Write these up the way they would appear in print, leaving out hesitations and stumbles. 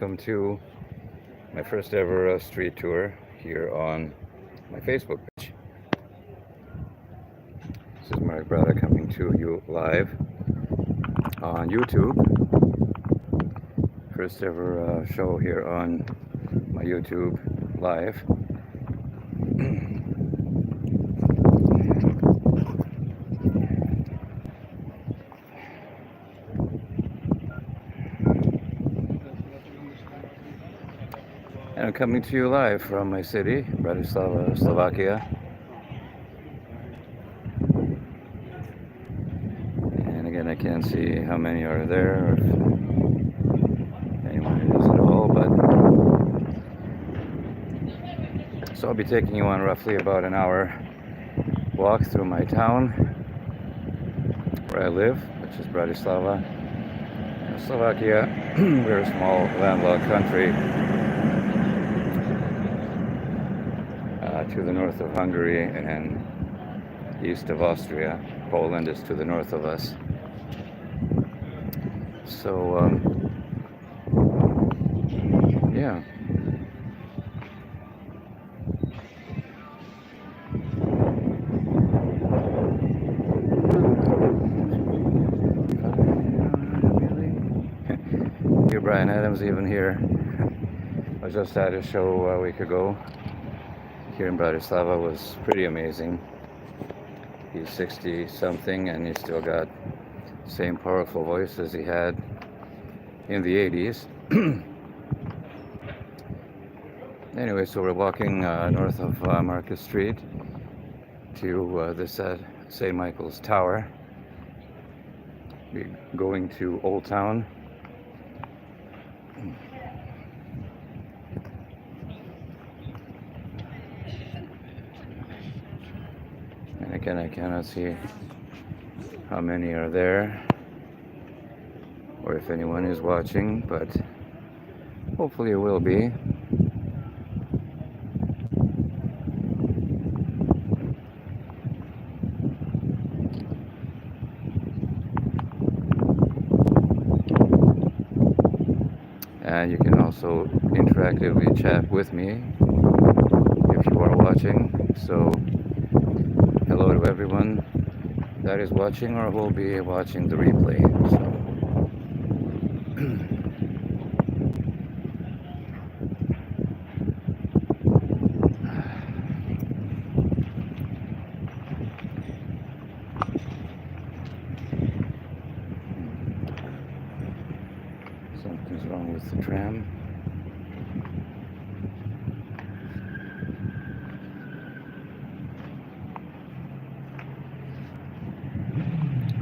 welcome to my first ever street tour here on my Facebook page. This is Mark Brada coming to you live on YouTube. First ever show here on my YouTube live. And I'm coming to you live from my city, Bratislava, Slovakia. And again, I can't see how many are there, or if anyone is at all, but so I'll be taking you on roughly about an hour walk through my town where I live, which is Bratislava, Slovakia. We're a small landlocked country to the north of Hungary and east of Austria. Poland is to the north of us. So, yeah. Here, Brian Adams even here. I just had a show a week ago here in Bratislava. Was pretty amazing. He's 60 something and he's still got the same powerful voice as he had in the 80s. Anyway, so we're walking north of Market Street to this St. Michael's Tower. We're going to Old Town. And again, I cannot see how many are there or if anyone is watching, but hopefully it will be. And you can also interactively chat with me if you are watching. So hello to everyone that is watching or will be watching the replay. So something's wrong with the tram.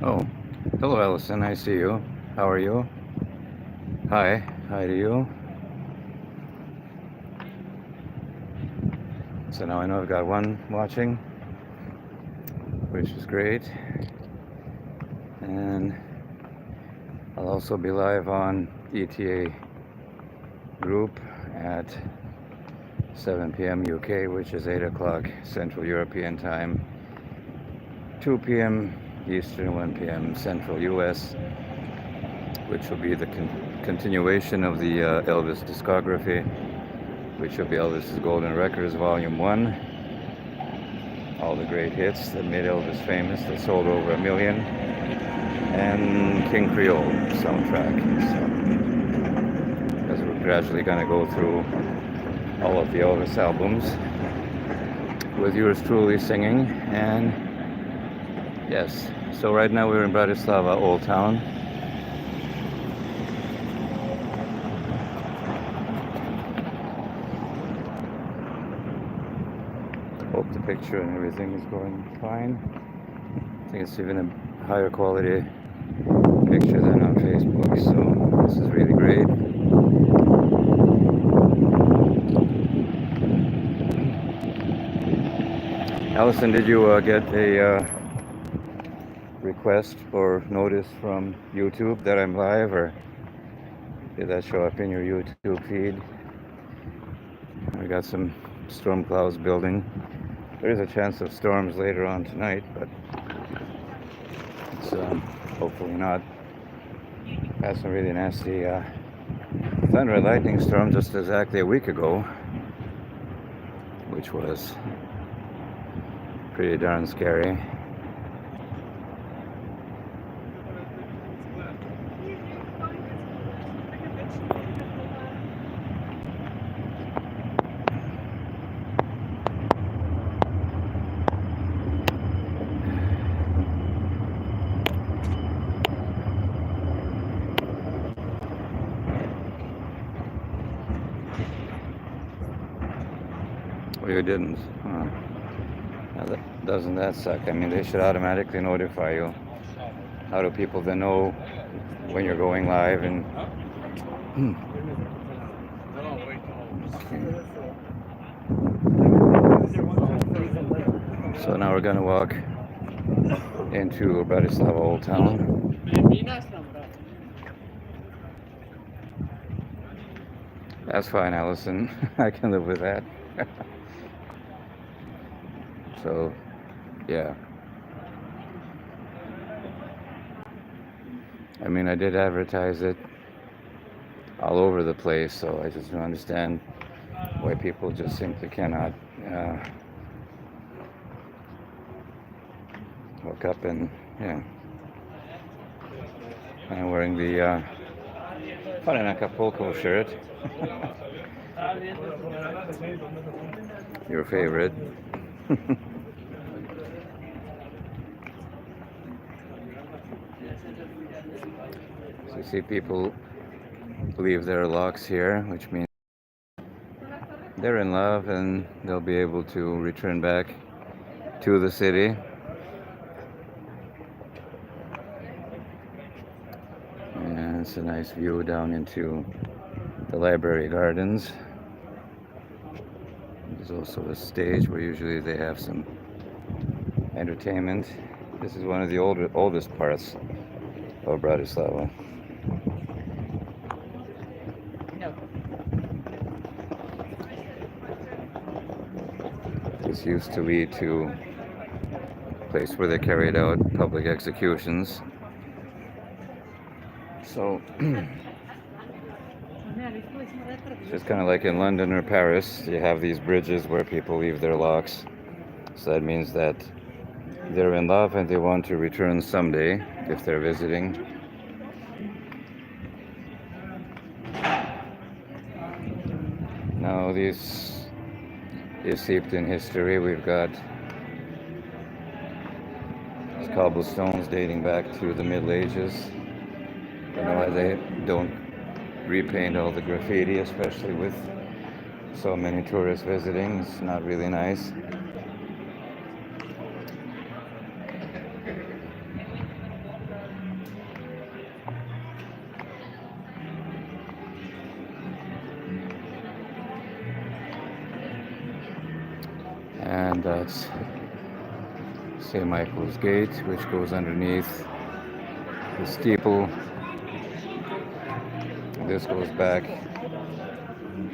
Oh, hello Allison, I see you. How are you? Hi to you. So now I know I've got one watching, which is great. And I'll also be live on ETA group at 7 p.m. UK, which is 8 o'clock Central European Time, 2 p.m. Eastern, 1 p.m. Central US, which will be the continuation of the Elvis discography, which will be Elvis's Golden Records Volume 1. All the great hits that made Elvis famous, that sold over 1 million, and King Creole soundtrack. So, because we're gradually going to go through all of the Elvis albums with yours truly singing. And yes, so right now we're in Bratislava, Old Town. Hope the picture and everything is going fine. I think it's even a higher quality picture than on Facebook, so this is really great. Allison, did you get a request or notice from YouTube that I'm live, or did that show up in your YouTube feed? I got some storm clouds building. There is a chance of storms later on tonight, but it's hopefully not. Got some really nasty thunder and lightning storm just exactly a week ago, which was pretty darn scary. Well, you didn't. Huh. Doesn't that suck? I mean, they should automatically notify you. How do people then know when you're going live? And so now we're gonna walk into Bratislava Old Town. That's fine, Allison. I can live with that. So, yeah. I mean, I did advertise it all over the place, so I just don't understand why people just simply cannot hook up. And yeah, I'm wearing the fun in Acapulco shirt. Your favorite. So you see people leave their locks here, which means they're in love and they'll be able to return back to the city. And it's a nice view down into the library gardens. There's also a stage where usually they have some entertainment. This is one of the oldest parts of Bratislava. This used to lead to a place where they carried out public executions. So it's just kind of like in London or Paris, you have these bridges where people leave their locks. So that means that they're in love and they want to return someday if they're visiting. Now this is steeped in history. We've got these cobblestones dating back to the Middle Ages. I don't know why they don't repaint all the graffiti, especially with so many tourists visiting. It's not really nice. And that's St. Michael's Gate, which goes underneath the steeple. This goes back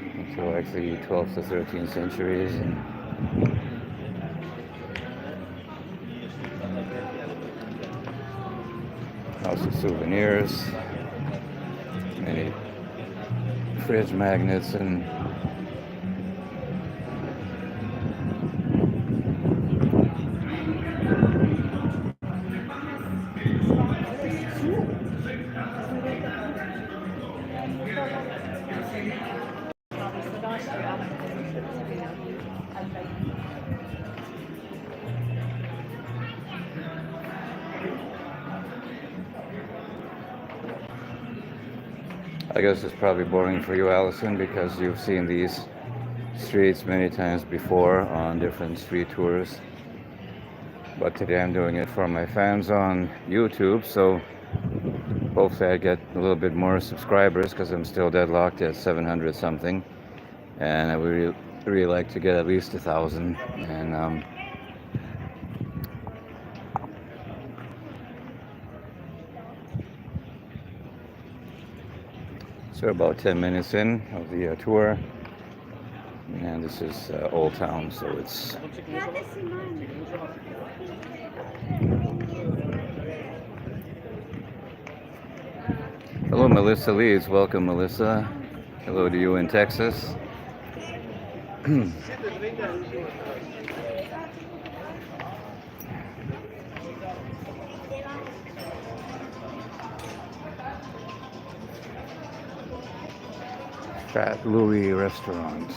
until actually 12th to 13th centuries. And also souvenirs, many fridge magnets and I guess it's probably boring for you, Allison, because you've seen these streets many times before on different street tours. But today I'm doing it for my fans on YouTube, so hopefully I get a little bit more subscribers because I'm still deadlocked at 700 something. And I would really like to get at least 1,000. And so about 10 minutes in of the tour, and this is Old Town, so it's hello Melissa Leeds, welcome Melissa. Hello to you in Texas. Fat Louie restaurant.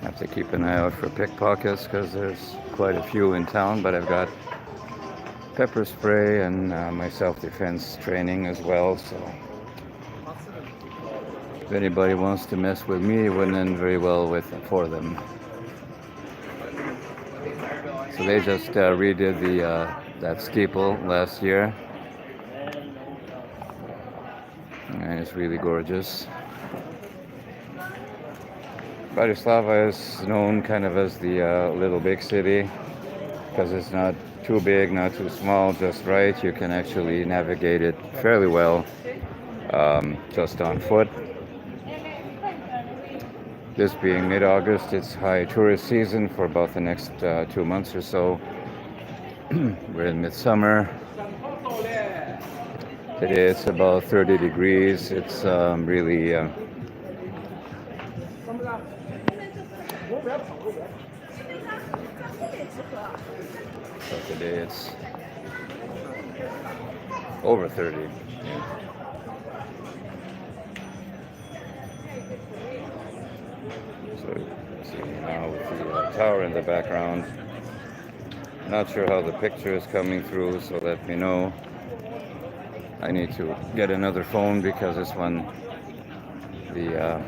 Have to keep an eye out for pickpockets because there's quite a few in town, but I've got pepper spray and my self-defense training as well, so if anybody wants to mess with me, it wouldn't end very well for them. So they just redid that steeple last year, and it's really gorgeous. Bratislava is known kind of as the little big city because it's not too big, not too small, just right. You can actually navigate it fairly well just on foot. This being mid-August, it's high tourist season for about the next 2 months or so. We're in midsummer. Today it's about 30 degrees. It's really so today it's over 30. So see now with the tower in the background. Not sure how the picture is coming through, so let me know. I need to get another phone because this one, the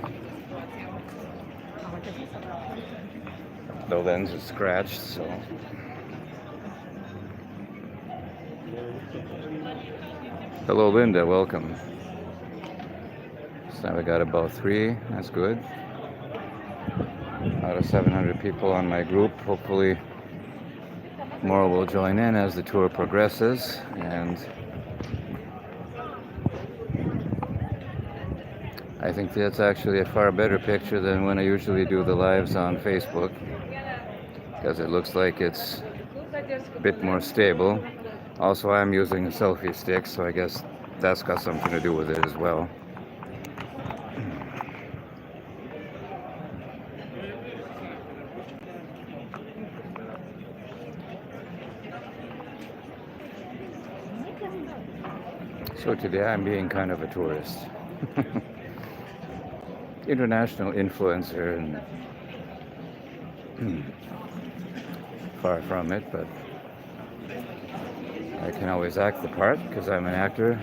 lens is scratched, so. Hello Linda, welcome. So now we got about 3, that's good. Out of 700 people on my group. Hopefully more will join in as the tour progresses, and I think that's actually a far better picture than when I usually do the lives on Facebook, because it looks like it's a bit more stable. Also, I'm using a selfie stick, so I guess that's got something to do with it as well. So today I'm being kind of a tourist. International influencer, and far from it, but I can always act the part because I'm an actor.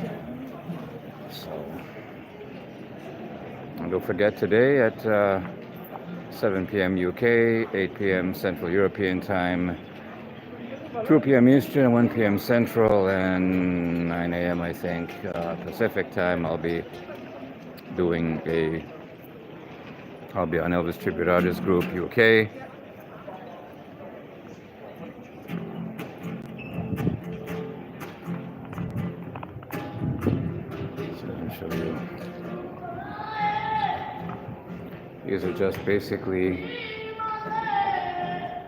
So, and don't forget today at 7 p.m. UK, 8 p.m. Central European Time, 2 p.m. Eastern, 1 p.m. Central, and 9 a.m. I think Pacific Time. I'll be on Elvis Tribute Artist Group UK. So I'll show you. These are just basically.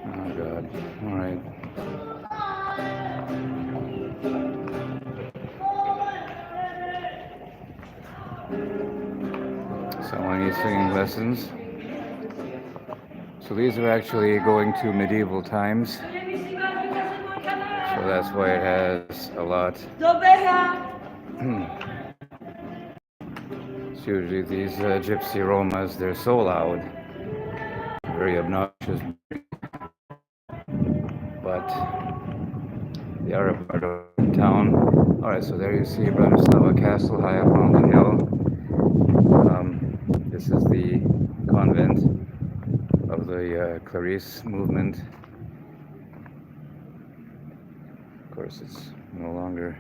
Oh God! All right. Someone needs singing lessons. So these are actually going to medieval times. So that's why it has a lot. It's usually these gypsy Romas, they're so loud, very obnoxious, but they are a part of town. Alright, so there you see Bratislava Castle high up on the hill. This is the convent of the Clarice movement. Of course, it's no longer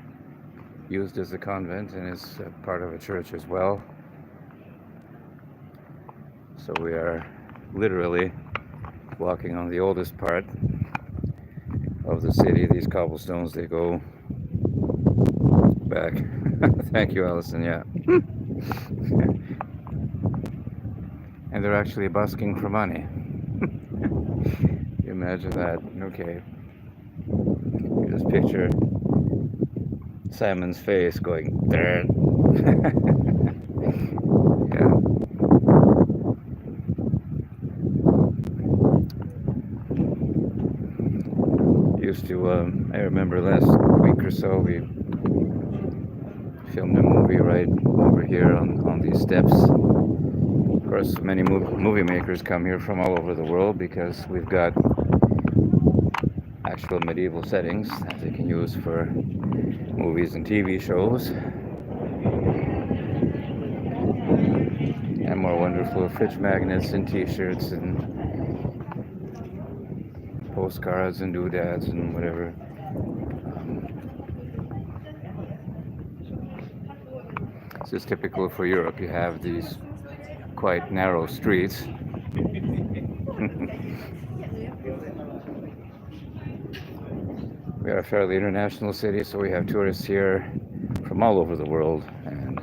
used as a convent, and it's part of a church as well. So we are literally walking on the oldest part of the city. These cobblestones, they go back. Thank you, Allison. Yeah. And they're actually busking for money. You imagine that? Okay. You just picture Simon's face going there. Yeah. Used to, I remember last week or so, we filmed a movie right over here on these steps. Of course, many movie makers come here from all over the world because we've got actual medieval settings that they can use for movies and TV shows. And more wonderful fridge magnets and t-shirts and postcards and doodads and whatever. This is typical for Europe. You have these quite narrow streets. We are a fairly international city, so we have tourists here from all over the world, and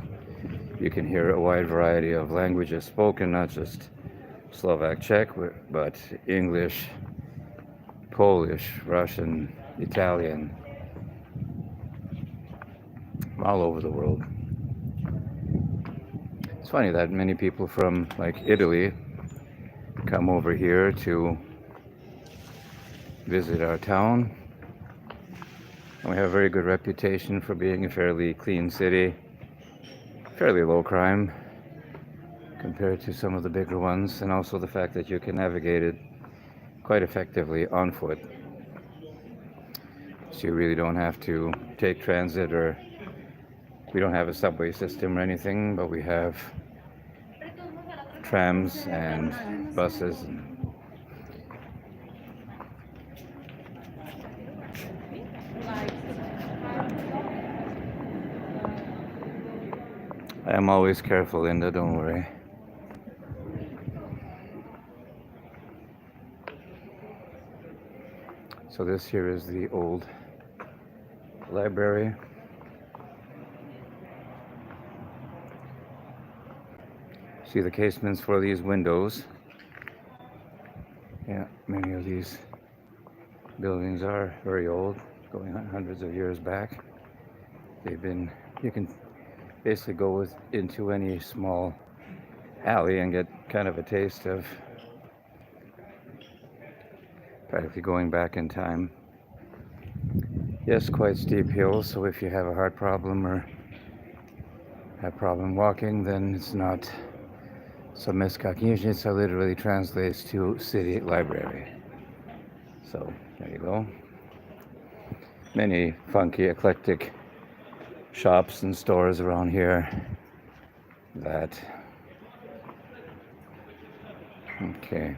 you can hear a wide variety of languages spoken, not just Slovak, Czech, but English, Polish, Russian, Italian, all over the world. It's funny that many people from like Italy come over here to visit our town. And we have a very good reputation for being a fairly clean city, fairly low crime compared to some of the bigger ones, and also the fact that you can navigate it quite effectively on foot. So you really don't have to take transit, or we don't have a subway system or anything, but we have trams and buses. I am always careful, Linda, don't worry. So this here is the old library. See the casements for these windows. Yeah, many of these buildings are very old, going hundreds of years back. You can basically go into any small alley and get kind of a taste of practically going back in time. Yes, quite steep hills, so if you have a heart problem or have problem walking, then it's not so Mestka Knjižnica literally translates to city library. So there you go. Many funky, eclectic shops and stores around here that, okay.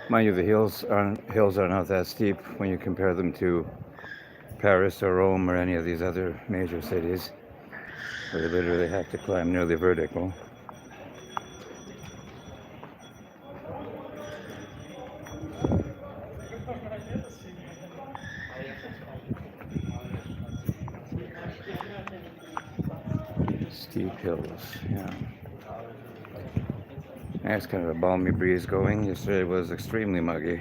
Mind you, the hills are not that steep when you compare them to Paris or Rome or any of these other major cities, where you literally have to climb nearly vertical. Steep hills, yeah. Nice kind of a balmy breeze going. Yesterday was extremely muggy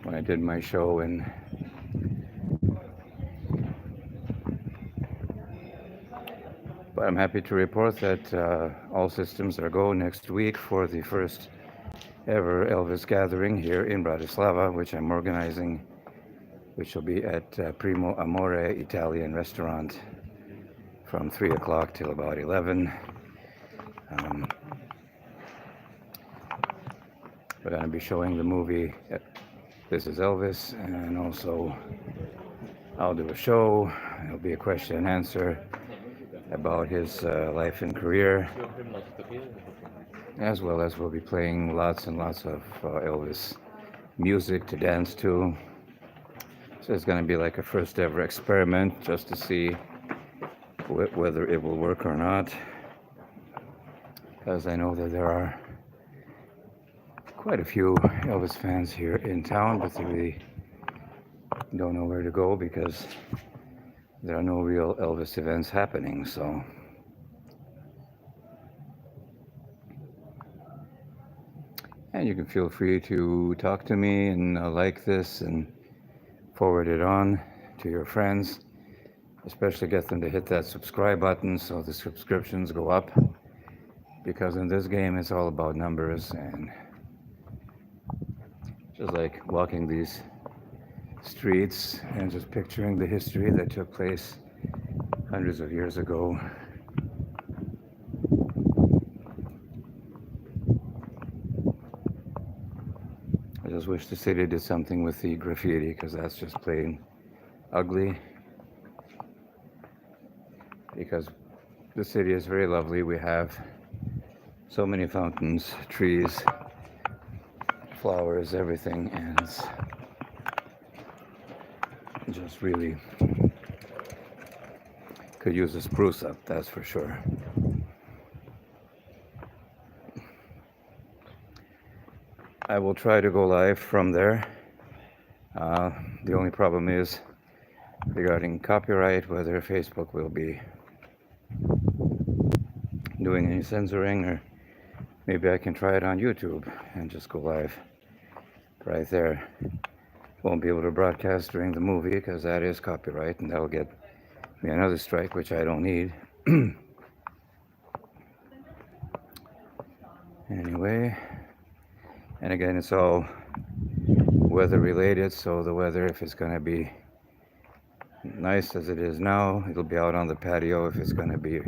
when I did my show but I'm happy to report that all systems are go next week for the first ever Elvis gathering here in Bratislava, which I'm organizing, which will be at Primo Amore Italian restaurant from 3 o'clock till about 11. We're going to be showing the movie This is Elvis, and also I'll do a show. It'll be a question and answer about his life and career, as well as we'll be playing lots and lots of Elvis music to dance to. So it's going to be like a first ever experiment just to see whether it will work or not, because I know that there are quite a few Elvis fans here in town, but they really don't know where to go because there are no real Elvis events happening, so and you can feel free to talk to me and like this and forward it on to your friends, especially get them to hit that subscribe button so the subscriptions go up, because in this game it's all about numbers, and just like walking these streets and just picturing the history that took place hundreds of years ago. I just wish the city did something with the graffiti, because that's just plain ugly. Because the city is very lovely. We have so many fountains, trees, flowers, everything, and it's just really could use a spruce up, that's for sure. I will try to go live from there. The only problem is regarding copyright, whether Facebook will be doing any censoring, or maybe I can try it on YouTube and just go live right there. Won't be able to broadcast during the movie because that is copyright, and that'll get me another strike, which I don't need. Anyway, and again, it's all weather related, so the weather, if it's going to be nice as it is now, it'll be out on the patio. If it's going to be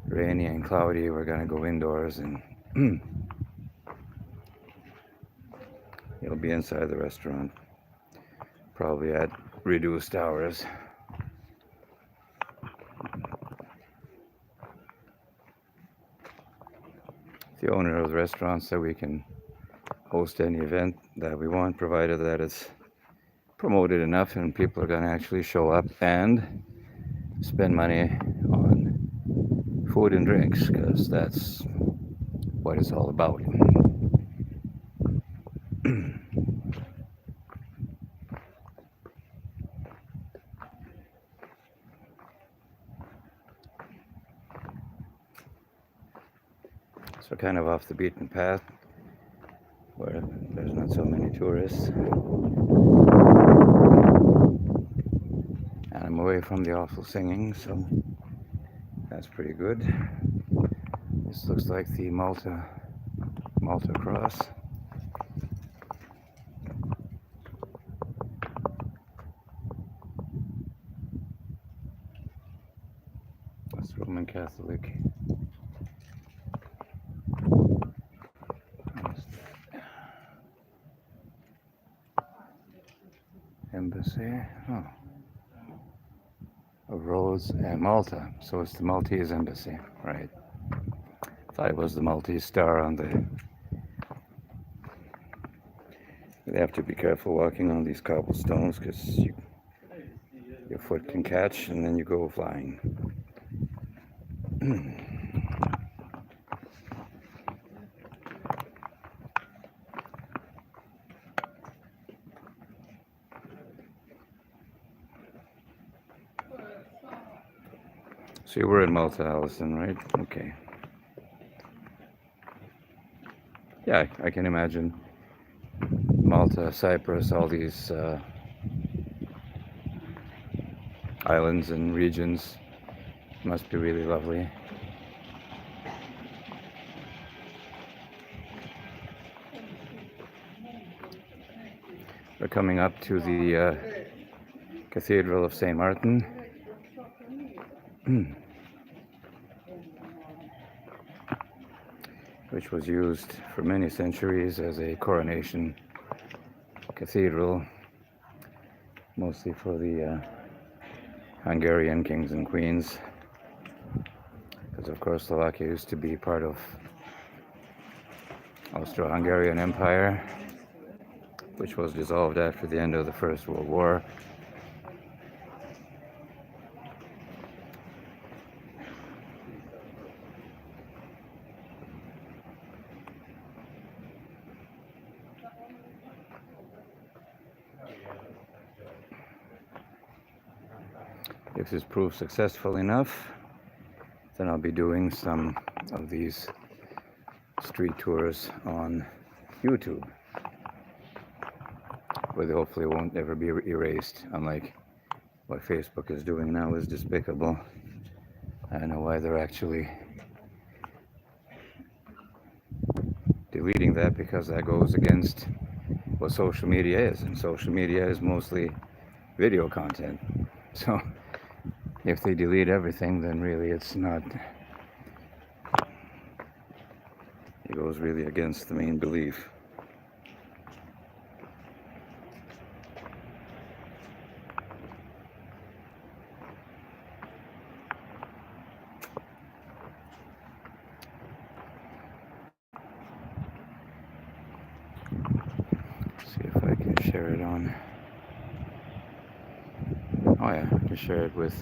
rainy and cloudy, we're going to go indoors, and it'll be inside the restaurant, probably at reduced hours. The owner of the restaurant said we can host any event that we want, provided that it's promoted enough and people are going to actually show up and spend money on food and drinks, because that's what it's all about. So kind of off the beaten path, where there's not so many tourists. And I'm away from the awful singing, so that's pretty good. This looks like the Malta Cross. That's Roman Catholic. Embassy. Oh. Of Rhodes and Malta. So it's the Maltese embassy, right? Thought it was the Maltese star on the... You have to be careful walking on these cobblestones, because your foot can catch and then you go flying. So you were in Malta, Allison, right? Okay. Yeah, I can imagine Malta, Cyprus, all these islands and regions must be really lovely. We're coming up to the Cathedral of St. Martin. Which was used for many centuries as a coronation cathedral, mostly for the Hungarian kings and queens, because of course Slovakia used to be part of Austro-Hungarian Empire, which was dissolved after the end of the First World War. if this proves successful enough, then I'll be doing some of these street tours on YouTube, where they hopefully won't ever be erased, unlike what Facebook is doing now is despicable. I don't know why they're actually deleting that, because that goes against what social media is, and social media is mostly video content. So if they delete everything, then really it's not, it goes really against the main belief. See if I can share it on. Oh yeah, I can share it with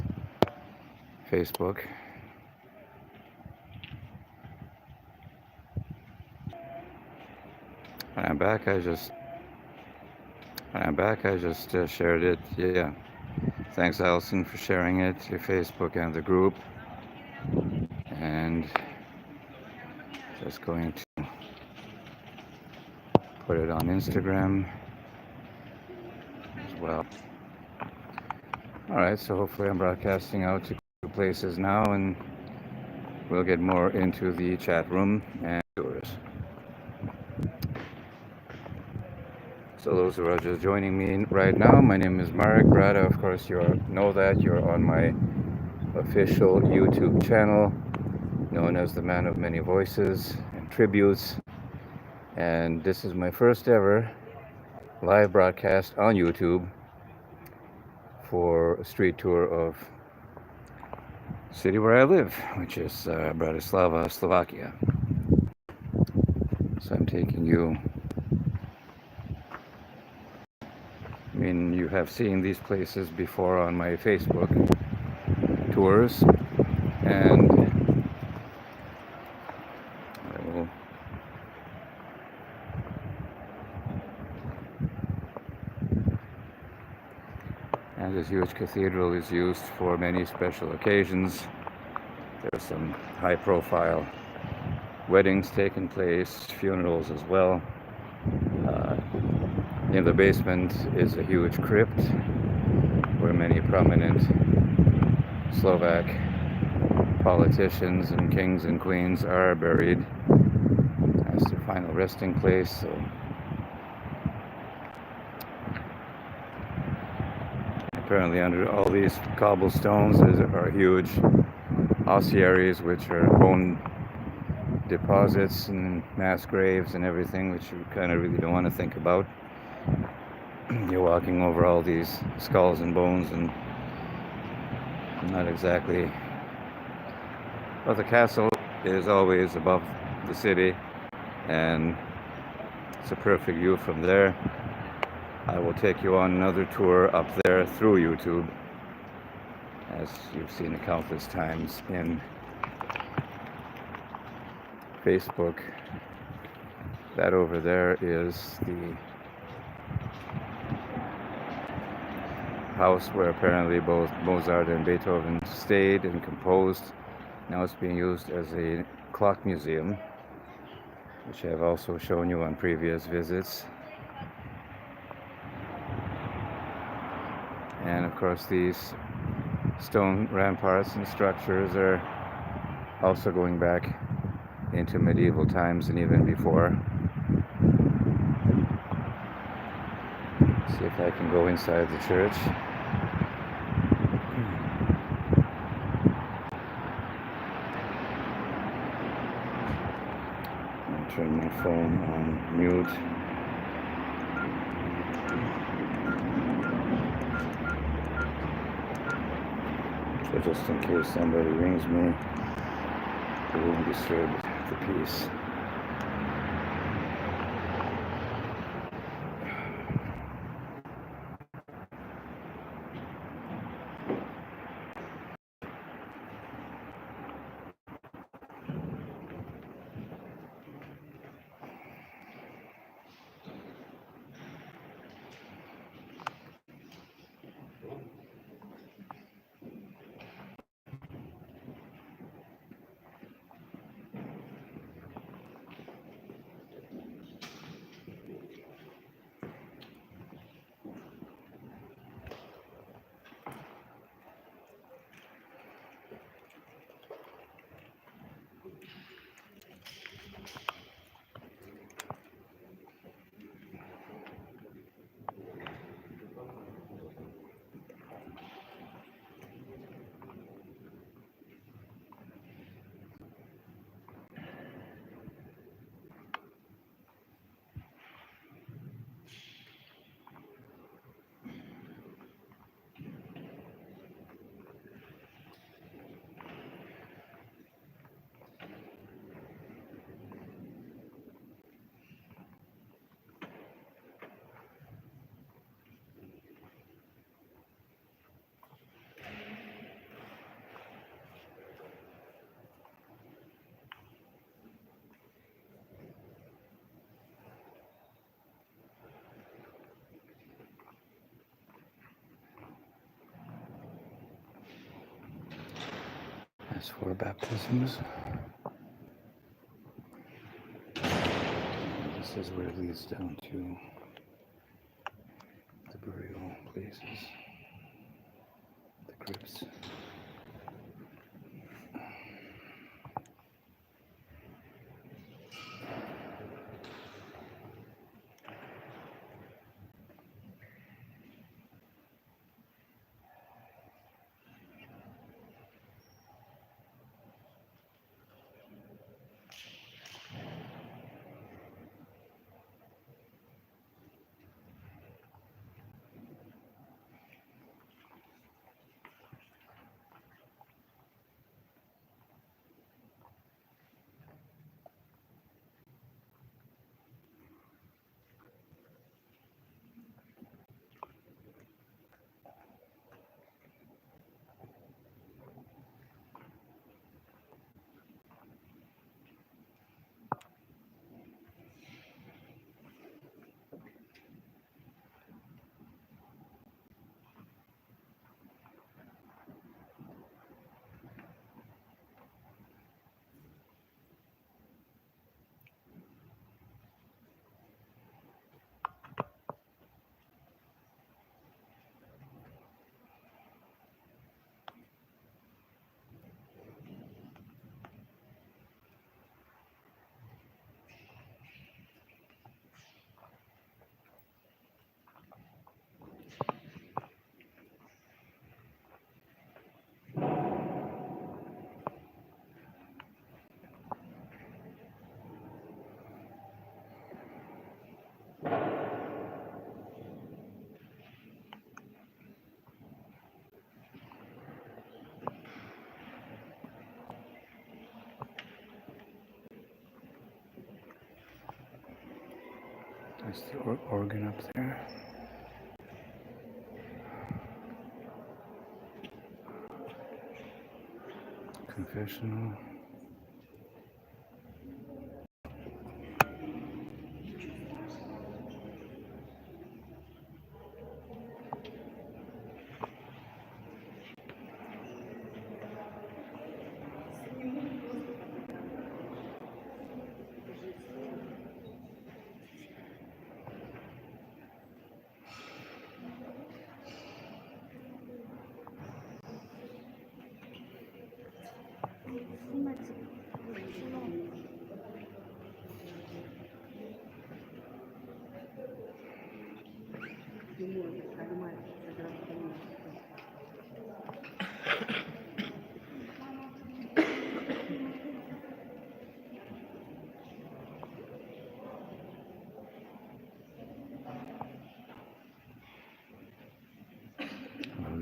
Facebook. When I'm back, I just shared it. Yeah. Thanks, Allison, for sharing it to Facebook and the group. And just going to put it on Instagram as well. Alright, so hopefully I'm broadcasting out to places now, and we'll get more into the chat room and tours. So those who are just joining me right now, my name is Marek Brada. Of course, you know that you're on my official YouTube channel, known as the Man of Many Voices and Tributes. And this is my first ever live broadcast on YouTube for a street tour of city where I live, which is Bratislava, Slovakia. So I'm taking you, I mean, you have seen these places before on my Facebook tours, and I will and this huge cathedral is used for many special occasions. There's some high-profile weddings taking place, funerals as well. In the basement is a huge crypt where many prominent Slovak politicians and kings and queens are buried as their final resting place. So apparently under all these cobblestones are huge ossuaries, which are bone deposits and mass graves and everything, which you kind of really don't want to think about. You're walking over all these skulls and bones, and not exactly. Well, the castle is always above the city, and it's a perfect view from there. I will take you on another tour up there through YouTube, as you've seen it countless times in Facebook. That over there is the house where apparently both Mozart and Beethoven stayed and composed. Now it's being used as a clock museum, which I've also shown you on previous visits. And of course these stone ramparts and structures are also going back into medieval times and even before. See if I can go inside the church. I'll turn my phone on mute. So just in case somebody rings me, it won't disturb the peace. There's 4 baptisms. This is where it leads down to the burial places, the crypts. There's the organ up there. Confessional.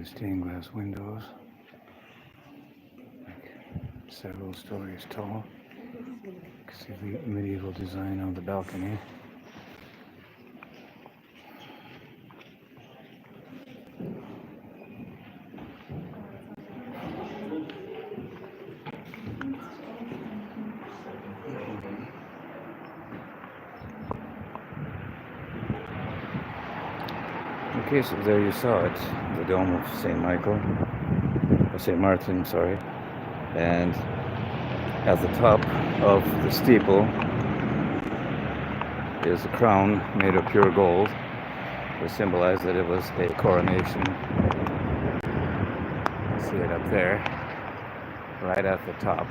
Stained glass windows, like several stories tall. You can see the medieval design on the balcony. Okay, so there you saw it, the dome of St. Martin, sorry. And at the top of the steeple is a crown made of pure gold to symbolize that it was a coronation. You see it up there, right at the top.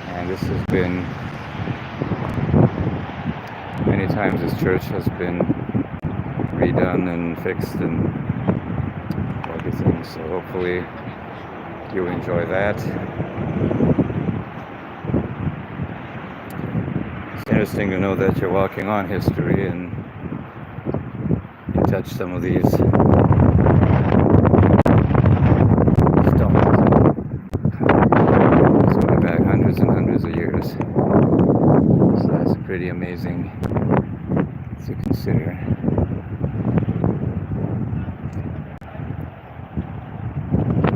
And this has been, many times this church has been redone and fixed and everything, so hopefully you enjoy that. It's interesting to know that you're walking on history and you touch some of these stones. It's going back hundreds and hundreds of years, so that's pretty amazing to consider.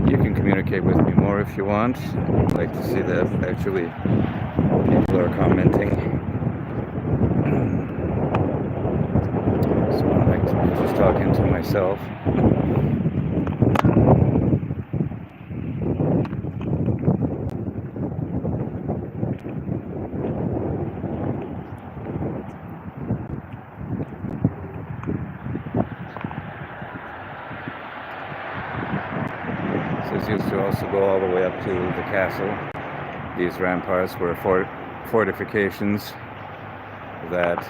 You can communicate with me more if you want. I'd like to see that actually people are commenting. So I like to be just talking to myself. used to also go all the way up to the castle. These ramparts were fortifications that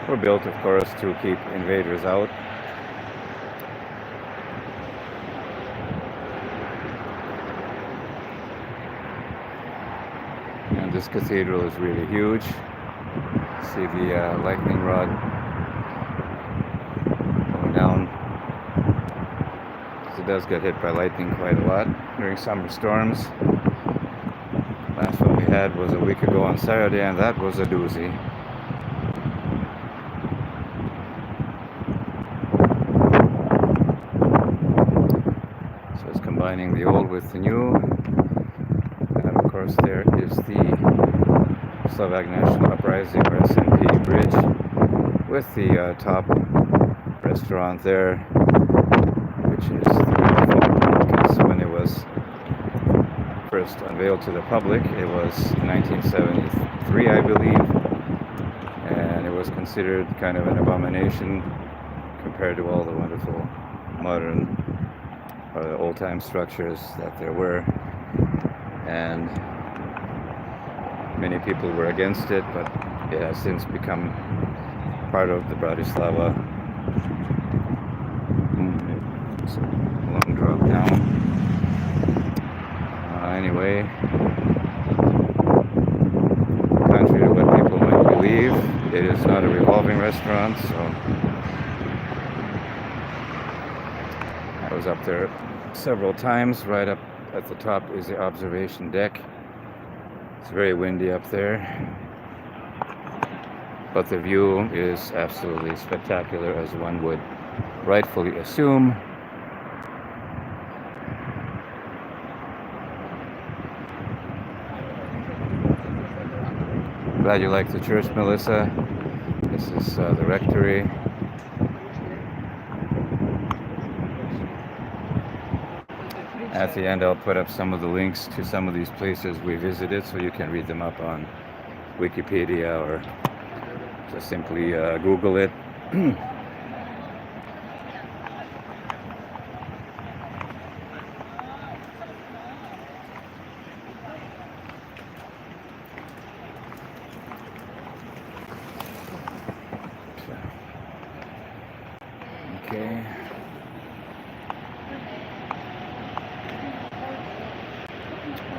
were built, of course, to keep invaders out. And this cathedral is really huge. See the lightning rod going down. It does get hit by lightning quite a lot during summer storms. Last one we had was a week ago on Saturday, and that was a doozy. So it's combining the old with the new. And of course there is the Slovak National Uprising, or SNP bridge, with the top restaurant there, which is because when it was first unveiled to the public, it was 1973, I believe, and it was considered kind of an abomination compared to all the wonderful modern or old-time structures that there were, and many people were against it, but it has since become part of the Bratislava. It's a long drop down. Anyway, contrary to what people might believe, it is not a revolving restaurant, so I was up there several times. Right up at the top is the observation deck. It's very windy up there, but the view is absolutely spectacular, as one would rightfully assume. Glad you like the church, Melissa. This is the rectory. At the end, I'll put up some of the links to some of these places we visited, so you can read them up on Wikipedia or just simply Google it. Okay.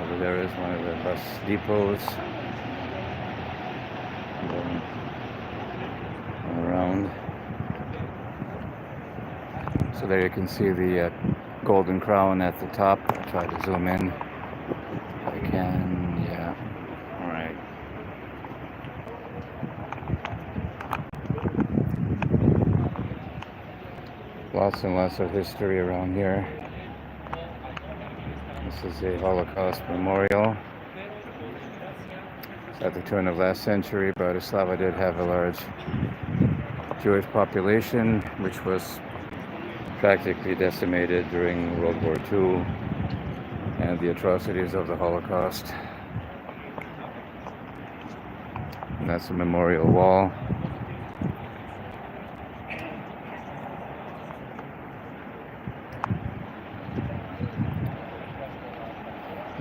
Over there is one of the bus depots. Going around. So there you can see the golden crown at the top. I'll try to zoom in if I can. Yeah. All right. Lots and lots of history around here. This is a Holocaust memorial. At the turn of last century, Bratislava did have a large Jewish population, which was practically decimated during World War II and the atrocities of the Holocaust. And that's a memorial wall.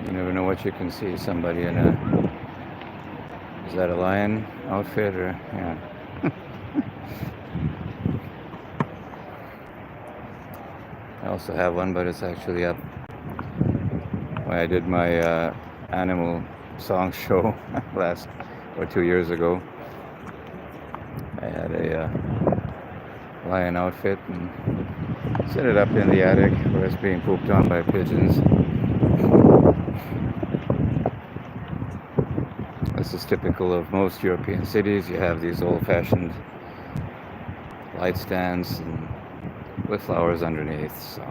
You never know what you can see. Somebody in a, is that a lion outfit or, yeah. I also have one, but it's actually up. When I did my animal song show last or 2 years ago, I had a lion outfit and set it up in the attic where it's being pooped on by pigeons. This is typical of most European cities. You have these old-fashioned light stands and with flowers underneath. So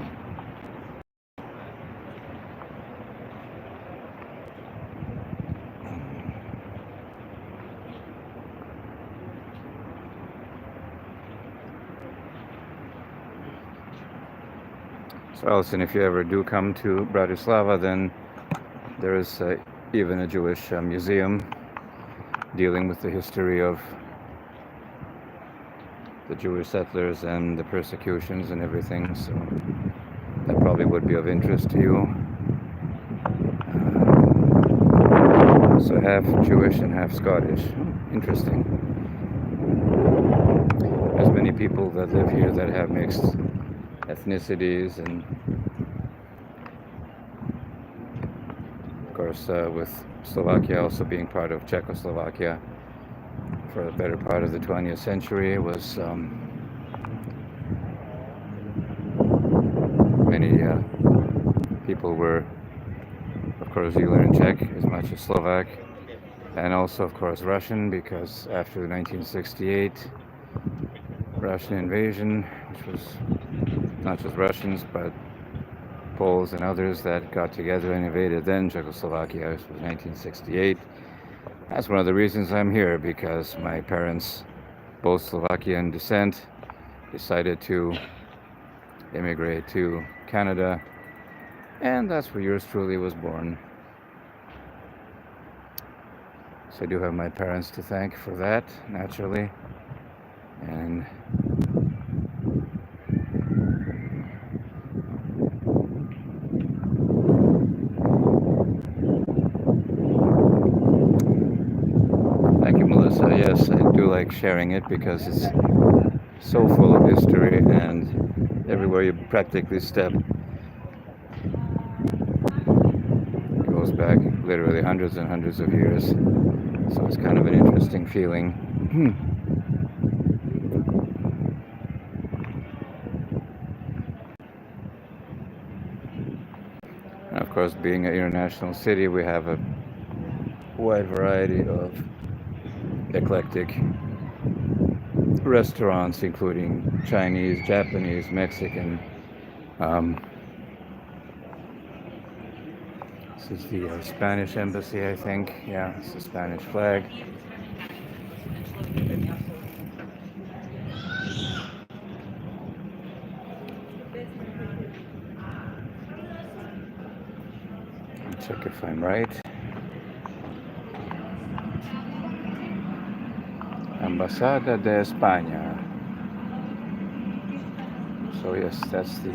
Alison, if you ever do come to Bratislava, then there is even a Jewish museum dealing with the history of the Jewish settlers and the persecutions and everything. So that probably would be of interest to you. So half Jewish and half Scottish. Interesting. There's many people that live here that have mixed ethnicities, and of course with Slovakia also being part of Czechoslovakia for the better part of the 20th century, it was many people were, of course, you learn Czech as much as Slovak, and also of course Russian, because after the 1968 Russian invasion, which was not just Russians but Poles and others that got together and invaded then Czechoslovakia, which was 1968. That's one of the reasons I'm here, because my parents, both Slovakian descent, decided to immigrate to Canada, and that's where yours truly was born. So I do have my parents to thank for that, naturally. And thank you, Melissa. Yes, I do like sharing it because it's so full of history, and everywhere you practically step, it goes back literally hundreds and hundreds of years. So it's kind of an interesting feeling. And of course, being an international city, we have a wide variety of eclectic restaurants, including Chinese, Japanese, Mexican. This is the Spanish embassy, I think. Yeah, it's the Spanish flag. Check if I'm right. Embajada de España. So yes, that's the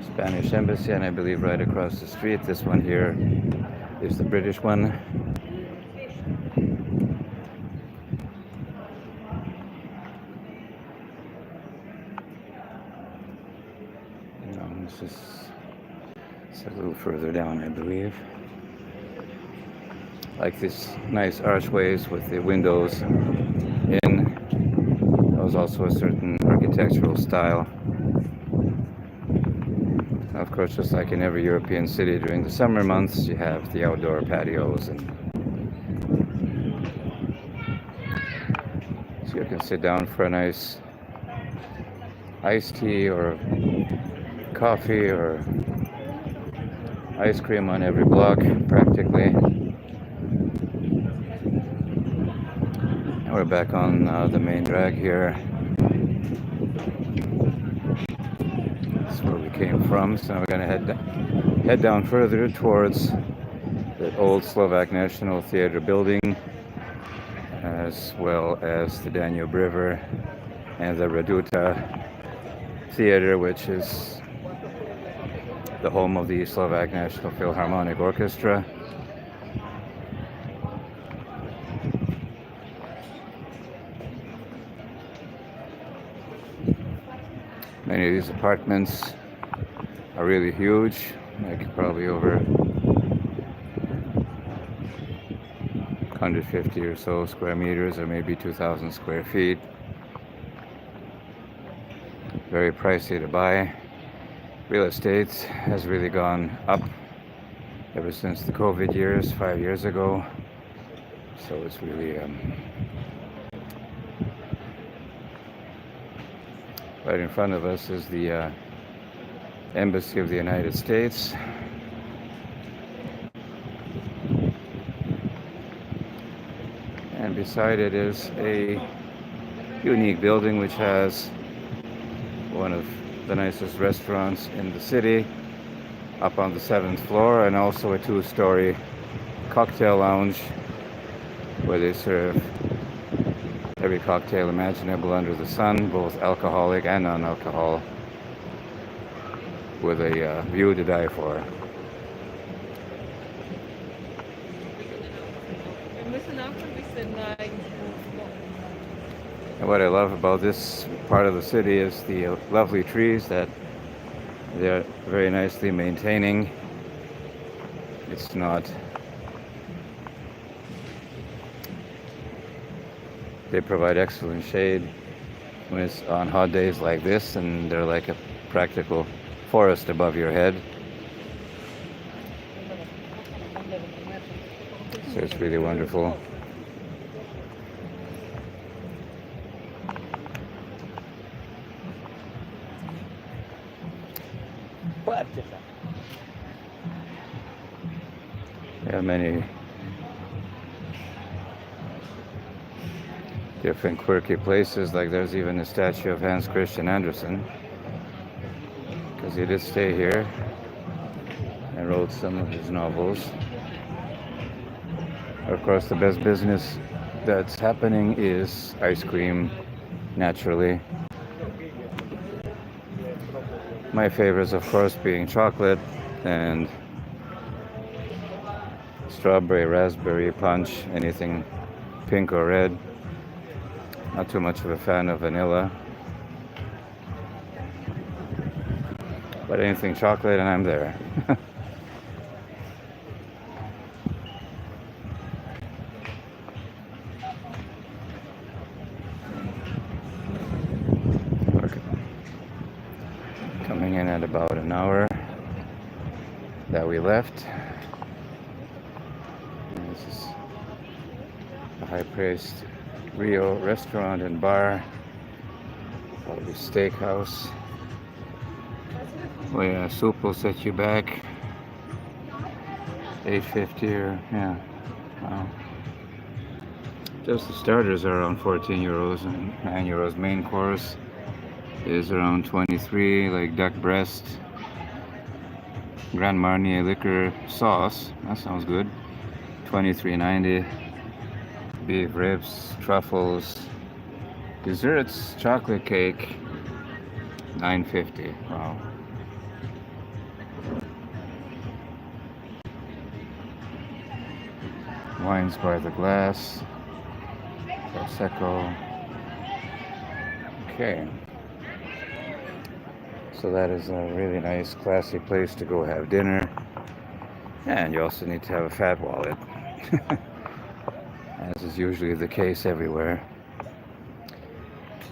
Spanish embassy, and I believe right across the street, this one here is the British one. This is a little further down, I believe. Like these nice archways with the windows in. That was also a certain architectural style. Of course, just like in every European city, during the summer months, you have the outdoor patios, and so you can sit down for a nice iced tea or coffee or ice cream on every block, practically. And we're back on the main drag here. Where we came from, so now we're going to head down further towards the old Slovak National Theatre building, as well as the Danube River and the Reduta Theatre, which is the home of the Slovak National Philharmonic Orchestra. Many of these apartments are really huge, like probably over 150 or so square meters, or maybe 2,000 square feet. Very pricey to buy. Real estate has really gone up ever since the COVID years, 5 years ago. So it's really right in front of us is the Embassy of the United States. And beside it is a unique building which has one of the nicest restaurants in the city up on the 7th floor, and also a 2-story cocktail lounge where they serve every cocktail imaginable under the sun, both alcoholic and non-alcohol. with a view to die for. And what I love about this part of the city is the lovely trees that they're very nicely maintaining. It's not, they provide excellent shade when it's on hot days like this, and they're like a practical forest above your head. So it's really wonderful. There are many different quirky places, like there's even a statue of Hans Christian Andersen, because he did stay here and wrote some of his novels. Of course, the best business that's happening is ice cream, naturally. My favorites, of course, being chocolate and strawberry, raspberry punch, anything pink or red. Not too much of a fan of vanilla, but anything chocolate and I'm there. Coming in at about an hour that we left. And this is a high-priced Rio restaurant and bar, probably steakhouse. Oh yeah, soup will set you back $8.50 or yeah. Wow. Just the starters are around 14 euros and 9 euros. Main course is around 23, like duck breast, Grand Marnier liquor sauce. That sounds good. 23.90. Beef ribs, truffles, desserts, chocolate cake, $9.50. Wow. Wines by the glass, Prosecco. Okay. So that is a really nice, classy place to go have dinner. And you also need to have a fat wallet, as is usually the case everywhere.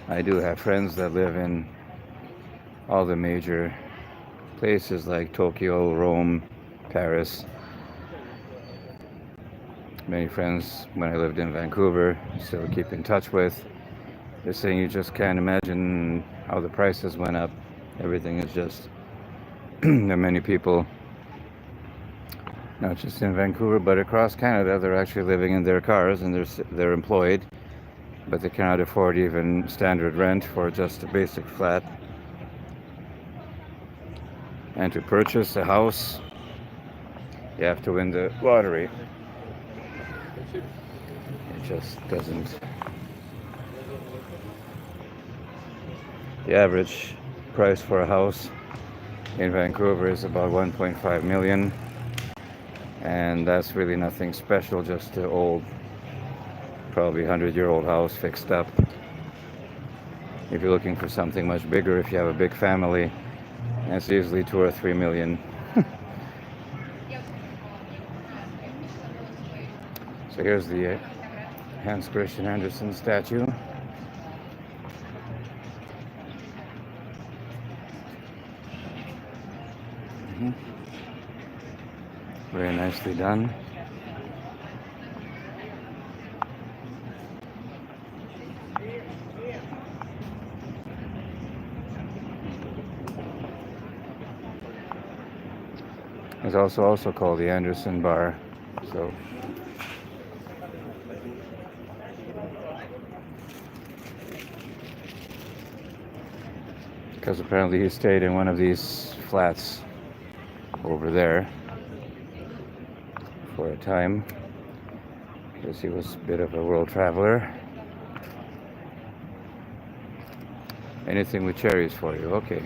I do have friends that live in all the major places like Tokyo, Rome, Paris. Many friends when I lived in Vancouver, still keep in touch with. They're saying you just can't imagine how the prices went up. Everything is just, there are many people, not just in Vancouver, but across Canada, they're actually living in their cars and they're employed, but they cannot afford even standard rent for just a basic flat. And to purchase a house, you have to win the lottery. It just doesn't. The average price for a house in Vancouver is about 1.5 million, and that's really nothing special, just an old, probably 100-year-old house fixed up. If you're looking for something much bigger, if you have a big family, it's easily 2 or 3 million. So here's the Hans Christian Andersen statue. Very nicely done. It's also called the Andersen Bar. So because apparently he stayed in one of these flats over there for a time, because he was a bit of a world traveler. Anything with cherries for you, okay.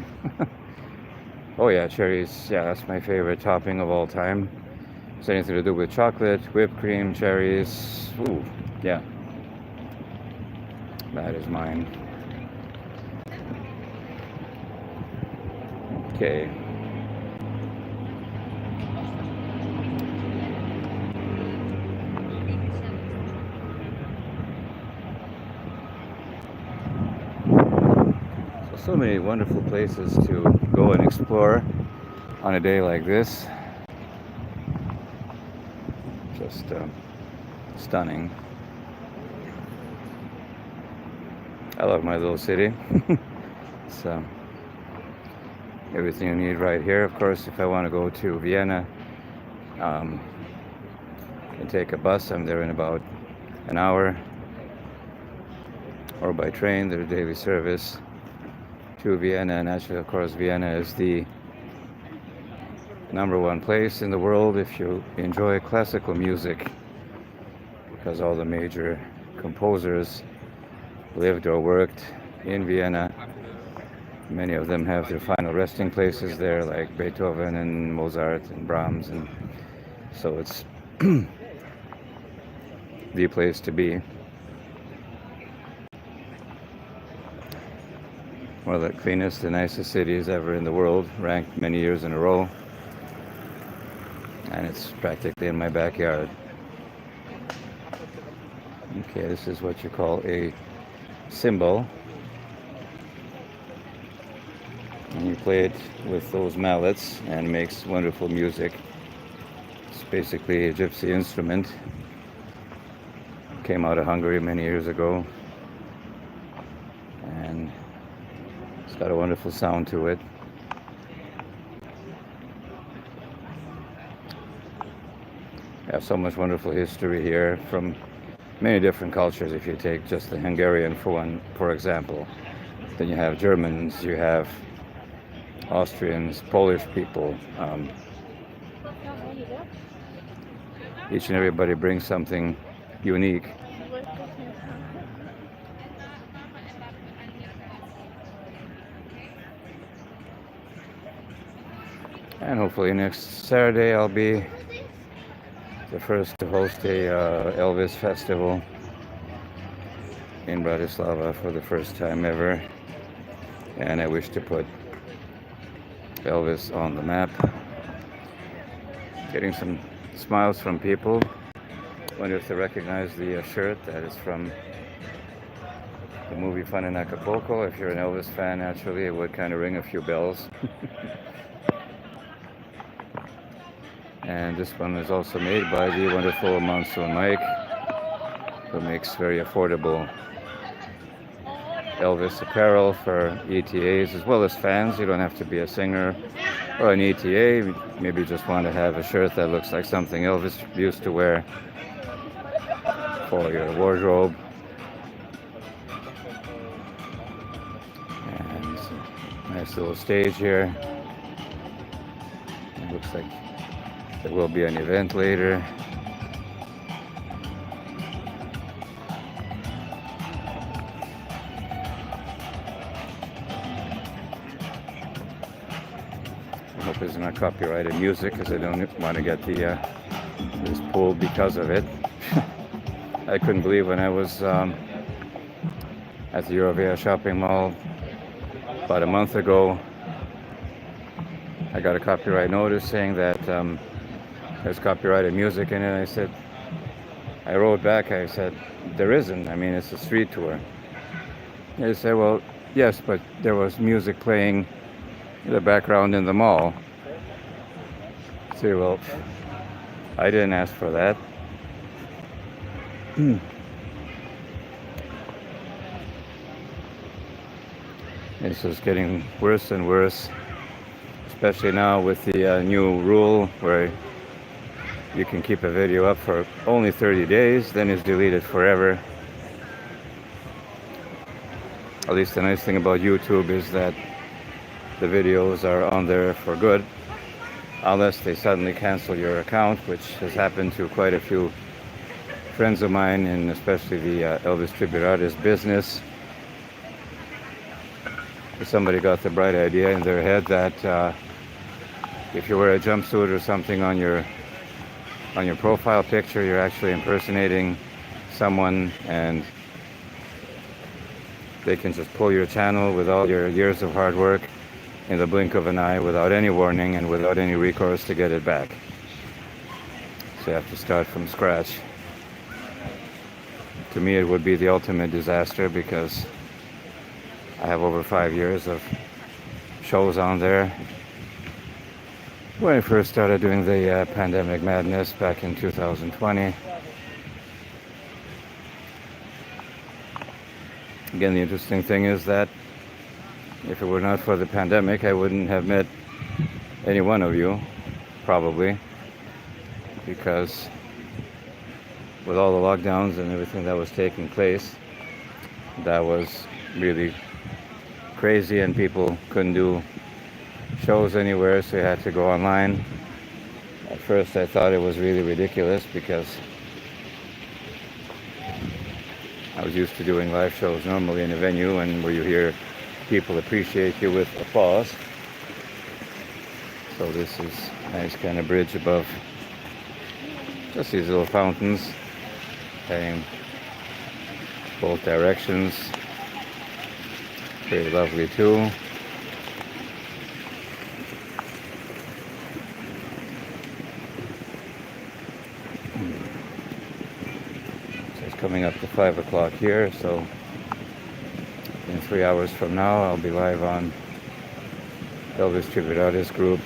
Oh yeah, cherries. Yeah, that's my favorite topping of all time. It's anything to do with chocolate, whipped cream, cherries. Ooh, yeah, that is mine. Okay. So many wonderful places to go and explore on a day like this. Just stunning. I love my little city. So everything you need right here. Of course, if I want to go to Vienna, I can take a bus. I'm there in about an hour, or by train. There's daily service to Vienna. And actually, of course, Vienna is the #1 place in the world if you enjoy classical music, because all the major composers lived or worked in Vienna. Many of them have their final resting places there, like Beethoven and Mozart and Brahms, and so it's the place to be. One of the cleanest and nicest cities ever in the world, ranked many years in a row, and it's practically in my backyard. Okay, this is what you call a cymbal, and you play it with those mallets and it makes wonderful music. It's basically a gypsy instrument. Came out of Hungary many years ago, and it's got a wonderful sound to it. We have so much wonderful history here from many different cultures. If you take just the Hungarian for example, then you have Germans, you have Austrians, Polish people. Each and everybody brings something unique. And hopefully next Saturday I'll be the first to host a Elvis festival in Bratislava for the first time ever. And I wish to put Elvis on the map. Getting some smiles from people. Wonder if they recognize the shirt that is from the movie Fun in Acapulco. If you're an Elvis fan, naturally, it would kind of ring a few bells. And this one is also made by the wonderful Monsoon Mike, who makes very affordable Elvis apparel for ETAs as well as fans. You don't have to be a singer or an ETA. Maybe you just want to have a shirt that looks like something Elvis used to wear for your wardrobe. And nice little stage here. It looks like there will be an event later. I hope there's not copyrighted music, because I don't want to get this pulled because of it. I couldn't believe when I was at the Eurovia shopping mall about a month ago, I got a copyright notice saying that there's copyrighted music in it. I wrote back, I said, there isn't. I mean, it's a street tour. They said, well, yes, but there was music playing in the background in the mall. I said, well, I didn't ask for that. This is getting worse and worse, especially now with the new rule where you can keep a video up for only 30 days, then it's deleted forever. At least the nice thing about YouTube is that the videos are on there for good, unless they suddenly cancel your account, which has happened to quite a few friends of mine, and especially the Elvis tribute artist business. Somebody got the bright idea in their head that if you wear a jumpsuit or something on your profile picture, you're actually impersonating someone, and they can just pull your channel with all your years of hard work in the blink of an eye without any warning and without any recourse to get it back. So you have to start from scratch. To me, it would be the ultimate disaster because I have over 5 years of shows on there. When I first started doing the pandemic madness back in 2020. Again, the interesting thing is that if it were not for the pandemic, I wouldn't have met any one of you, probably, because with all the lockdowns and everything that was taking place, that was really crazy, and people couldn't do shows anywhere, so you had to go online. At first I thought it was really ridiculous because I was used to doing live shows normally in a venue and where you hear people appreciate you with applause. So this is a nice kind of bridge above just these little fountains heading both directions. Very lovely too. So it's coming up to 5 o'clock here, so in 3 hours from now I'll be live on Elvis Tribute Artist Group.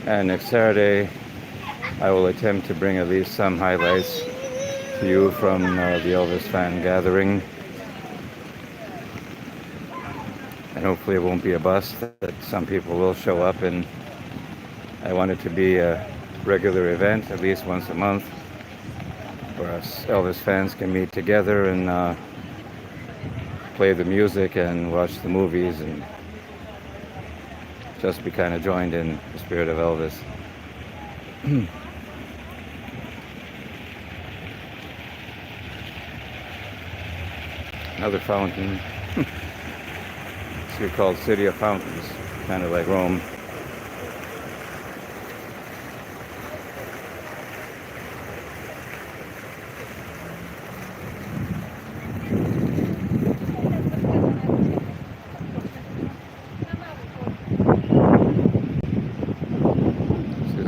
And next Saturday I will attempt to bring at least some highlights to you from the Elvis fan gathering. And hopefully it won't be a bust, that some people will show up, and I want it to be a regular event, at least once a month, where us Elvis fans can meet together and play the music and watch the movies and just be kind of joined in the spirit of Elvis. Another fountain. It's called City of Fountains, kind of like Rome.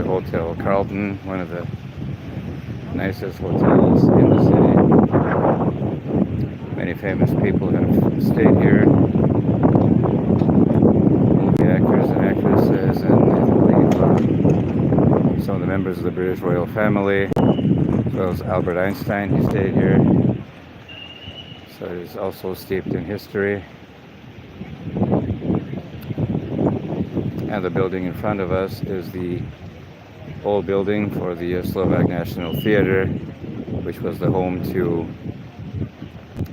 Hotel Carlton, one of the nicest hotels in the city. Many famous people have stayed here. Movie actors and actresses, and I believe some of the members of the British royal family, as well as Albert Einstein, he stayed here. So it is also steeped in history. And the building in front of us is the old building for the Slovak National Theatre, which was the home to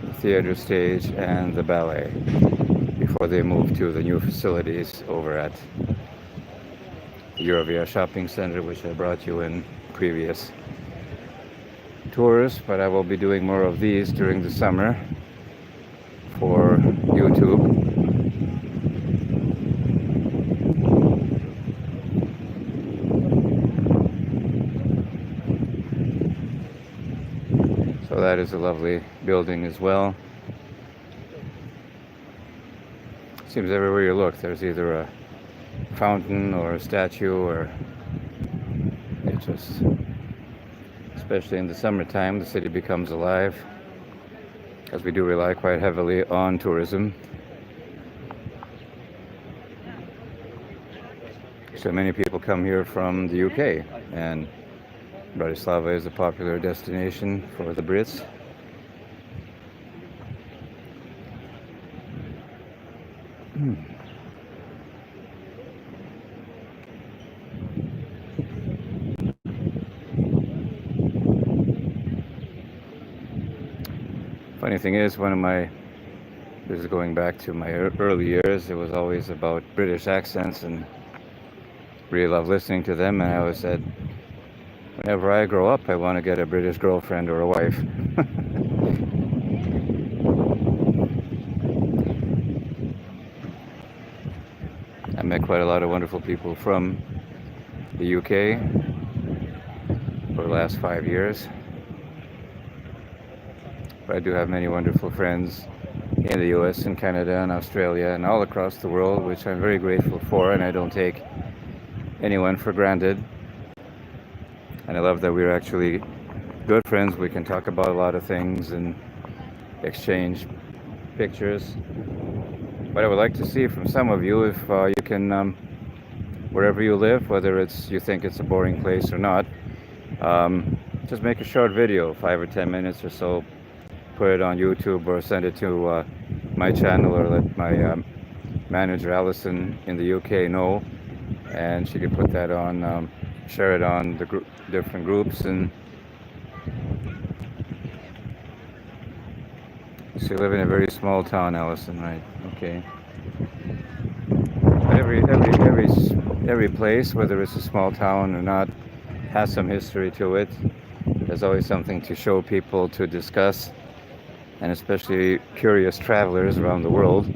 the theater stage and the ballet before they moved to the new facilities over at the Eurovia Shopping Center, which I brought you in previous tours. But I will be doing more of these during the summer for YouTube. So that is a lovely building as well. Seems everywhere you look there's either a fountain or a statue, or it just, especially in the summertime, the city becomes alive, because we do rely quite heavily on tourism. So many people come here from the UK, and Bratislava is a popular destination for the Brits. Funny thing is, this is going back to my early years, it was always about British accents, and really love listening to them, and I always said, whenever I grow up, I want to get a British girlfriend or a wife. I met quite a lot of wonderful people from the UK for the last 5 years. But I do have many wonderful friends in the US and Canada and Australia and all across the world, which I'm very grateful for, and I don't take anyone for granted. And I love that we're actually good friends. We can talk about a lot of things and exchange pictures. But I would like to see from some of you if you can, wherever you live, whether you think it's a boring place or not, just make a short video, 5 or 10 minutes or so, put it on YouTube or send it to my channel, or let my manager Allison in the UK know, and she can put that on, share it on the different groups. And so you live in a very small town, Allison, right? Okay. But every place, whether it's a small town or not, has some history to it. There's always something to show people, to discuss, and especially curious travelers around the world.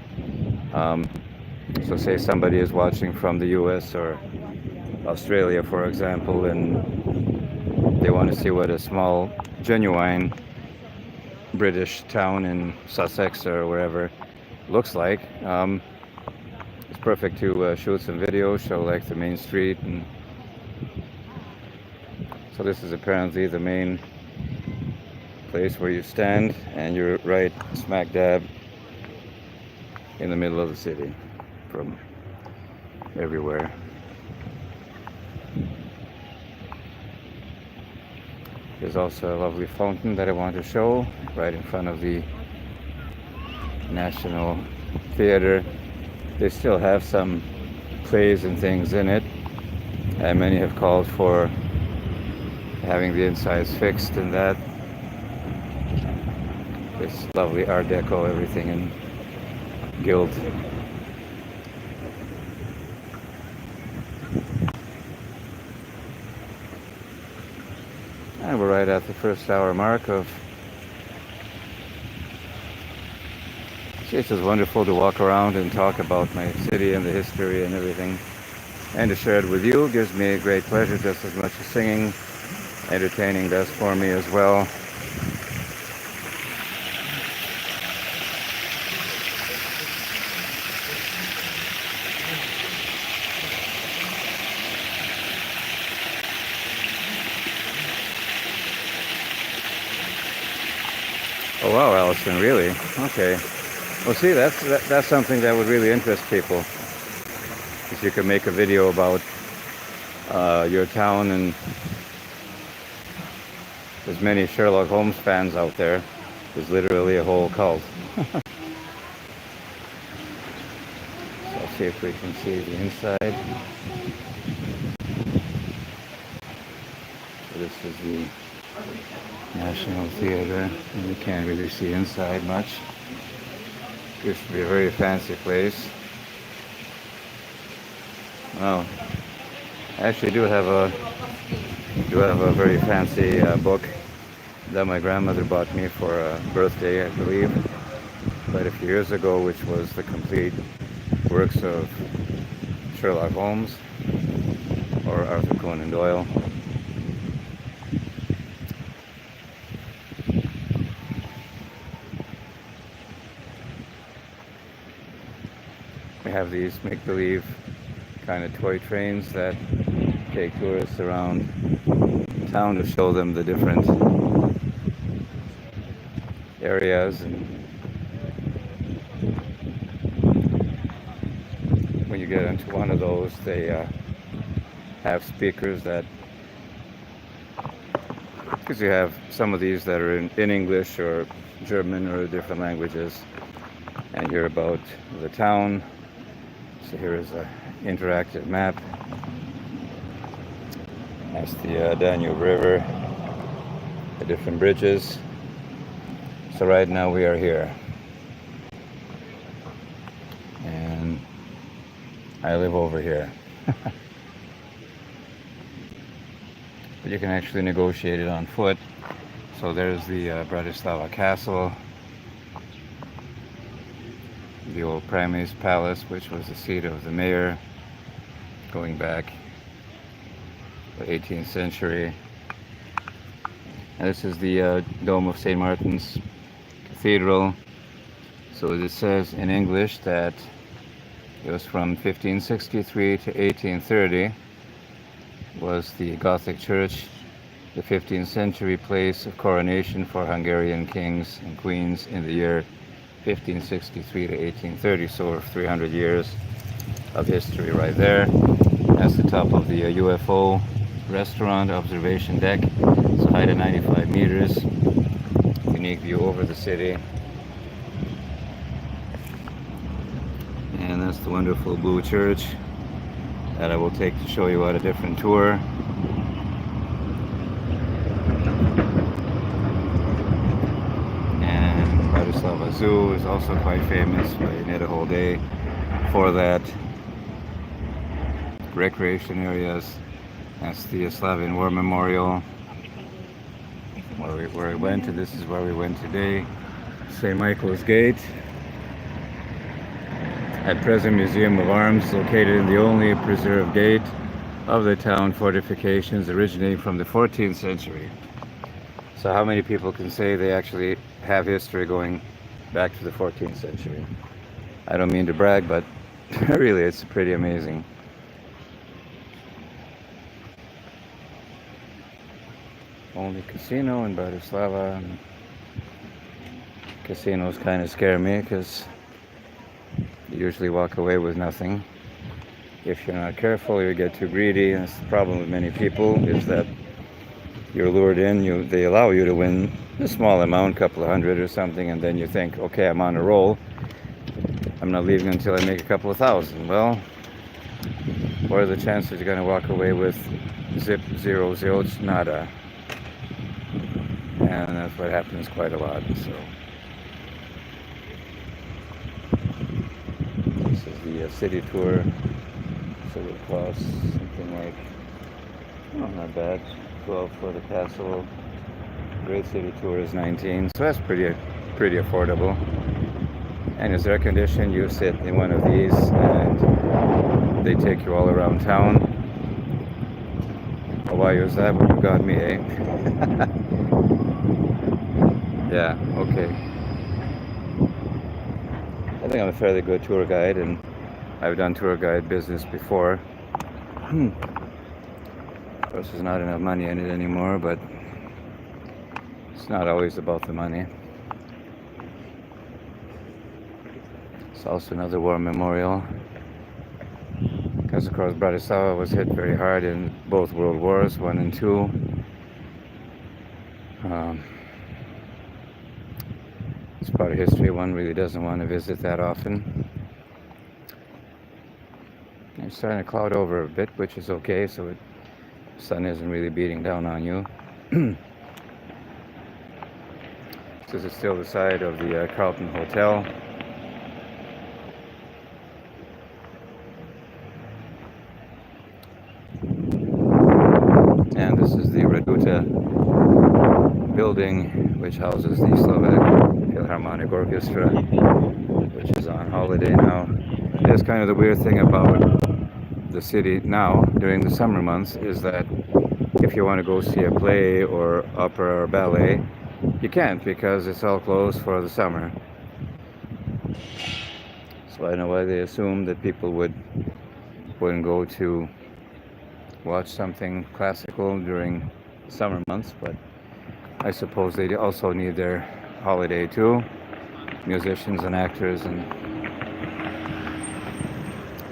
So say somebody is watching from the US or Australia, for example, and they want to see what a small, genuine British town in Sussex or wherever looks like. It's perfect to shoot some video, show like the main street. And so this is apparently the main place where you stand, and you're right smack dab in the middle of the city from everywhere. There's also a lovely fountain that I want to show right in front of the National Theatre. They still have some plays and things in it, and many have called for having the insides fixed, and that this lovely Art Deco, everything in gilt. And we're right at the first hour mark of. It's just wonderful to walk around and talk about my city and the history and everything, and to share it with you gives me a great pleasure, just as much as singing. Entertaining does for me as well. Oh wow, Allison, really? Okay. Well, see, that's something that would really interest people. If you could make a video about your town, and there's many Sherlock Holmes fans out there. There's literally a whole cult. So let's see if we can see the inside. So this is the National Theatre, and you can't really see inside much. Used to be a very fancy place. Wow. I actually do have a very fancy book that my grandmother bought me for a birthday, I believe, quite a few years ago, which was the complete works of Sherlock Holmes or Arthur Conan Doyle. We have these make-believe kind of toy trains that take tourists around town to show them the different areas. And when you get into one of those, they have speakers that, because you have some of these that are in English or German or different languages, and hear about the town. So here is an interactive map. That's the Danube River, the different bridges. So right now we are here. And I live over here. But you can actually negotiate it on foot. So there's the Bratislava Castle. the old Primate's Palace, which was the seat of the mayor going back the 18th century. And this is the Dome of St. Martin's Cathedral. So it says in English that it was from 1563 to 1830 was the Gothic church, the 15th century place of coronation for Hungarian kings and queens in the year 1563 to 1830, so 300 years of history right there. That's the top of the UFO restaurant observation deck. It's a height of 95 meters. Unique view over the city. And that's the wonderful blue church that I will take to show you on a different tour. And Bratislava Zoo is also quite famous. You need a whole day for that. Recreation areas. That's the Slavian War Memorial where we went, and this is where we went today. St. Michael's Gate. At present, Museum of Arms, located in the only preserved gate of the town fortifications originating from the 14th century. So how many people can say they actually have history going back to the 14th century? I don't mean to brag, but really it's pretty amazing. Only casino in Bratislava. Casinos kind of scare me because you usually walk away with nothing. If you're not careful, you get too greedy. That's the problem with many people, is that you're lured in, they allow you to win a small amount, a couple of hundred or something, and then you think, okay, I'm on a roll. I'm not leaving until I make a couple of thousand. Well, what are the chances you're going to walk away with zip, zero, zilch, nada? And that's what happens quite a lot. So this is the city tour. So it would cost something like, oh, not bad, 12 for the castle. Great city tour is 19, so that's pretty affordable. And it's air conditioned. You sit in one of these, and they take you all around town. Oh, why is that? What you got me, eh? Yeah, okay. I think I'm a fairly good tour guide, and I've done tour guide business before. Of course, there's not enough money in it anymore, but it's not always about the money. It's also another war memorial, because of course Bratislava was hit very hard in both World Wars, 1 and 2. It's part of history one really doesn't want to visit that often. It's starting to cloud over a bit, which is okay, so the sun isn't really beating down on you. This is still the side of the Carlton Hotel. And this is the Reduta building, which houses the Slovak Philharmonic Orchestra, which is on holiday now. That's kind of the weird thing about the city now during the summer months, is that if you want to go see a play or opera or ballet, you can't, because it's all closed for the summer. So I don't know why they assume that people wouldn't go to watch something classical during summer months, but I suppose they also need their holiday too, musicians and actors. And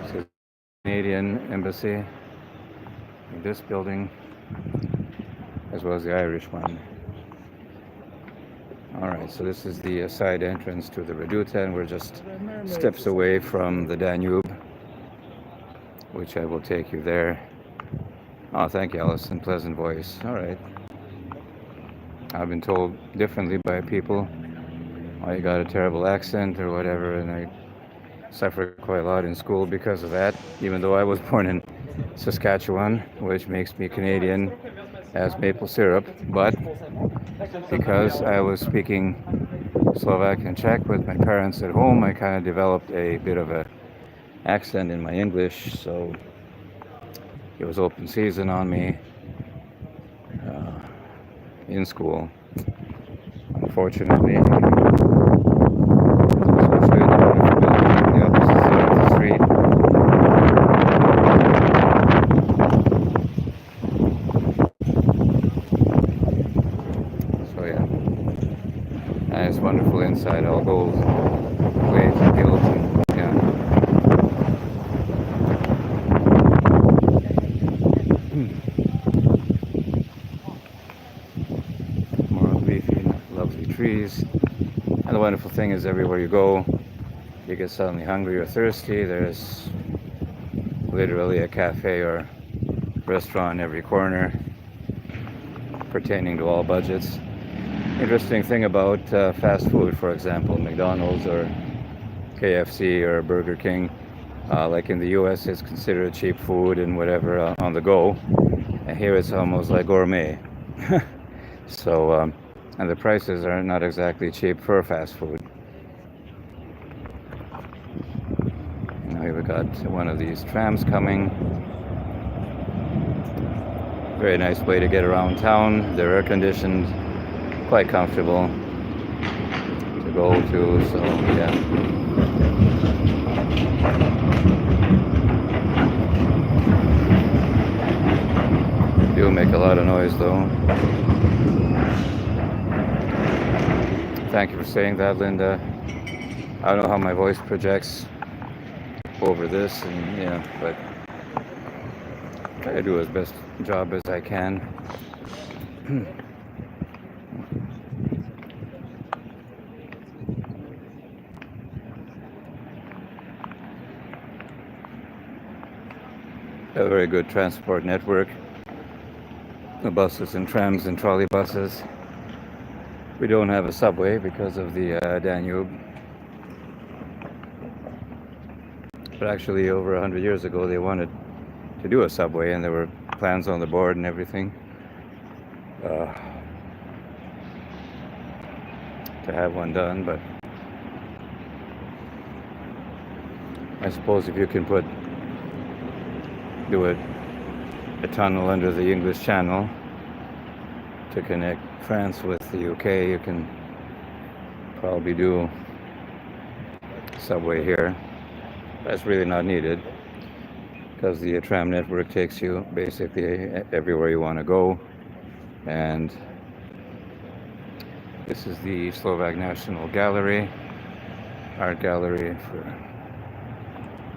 so the Canadian embassy in this building, as well as the Irish one. Alright, so this is the side entrance to the Reduta, and we're just steps away from the Danube, which I will take you there. Oh, thank you, Alison. Pleasant voice. Alright. I've been told differently by people, oh, you got a terrible accent or whatever, and I suffered quite a lot in school because of that, even though I was born in Saskatchewan, which makes me Canadian as maple syrup, but because I was speaking Slovak and Czech with my parents at home, I kind of developed a bit of a accent in my English, so it was open season on me in school. Unfortunately, the opposite side of the street. So yeah, nice, wonderful inside, all gold, plates and gills, and yeah. More leafy, lovely trees. And the wonderful thing is, everywhere you go, you get suddenly hungry or thirsty. There's literally a cafe or restaurant every corner, pertaining to all budgets. Interesting thing about fast food, for example, McDonald's or KFC or Burger King. Like in the US, it's considered cheap food and whatever on the go. And here it's almost like gourmet. So, and the prices are not exactly cheap for fast food. Now here we got one of these trams coming. Very nice way to get around town. They're air conditioned, quite comfortable to go to, so yeah. Do make a lot of noise though. Thank you for saying that, Linda. I don't know how my voice projects over this, and yeah, but try to do as best job as I can. A very good transport network. The buses and trams and trolley buses. We don't have a subway because of the Danube. But actually, over 100 years ago, they wanted to do a subway, and there were plans on the board and everything to have one done. But I suppose if you can do a tunnel under the English Channel to connect France with the UK, you can probably do subway here. That's really not needed because the tram network takes you basically everywhere you want to go. And this is the Slovak National Gallery, art gallery for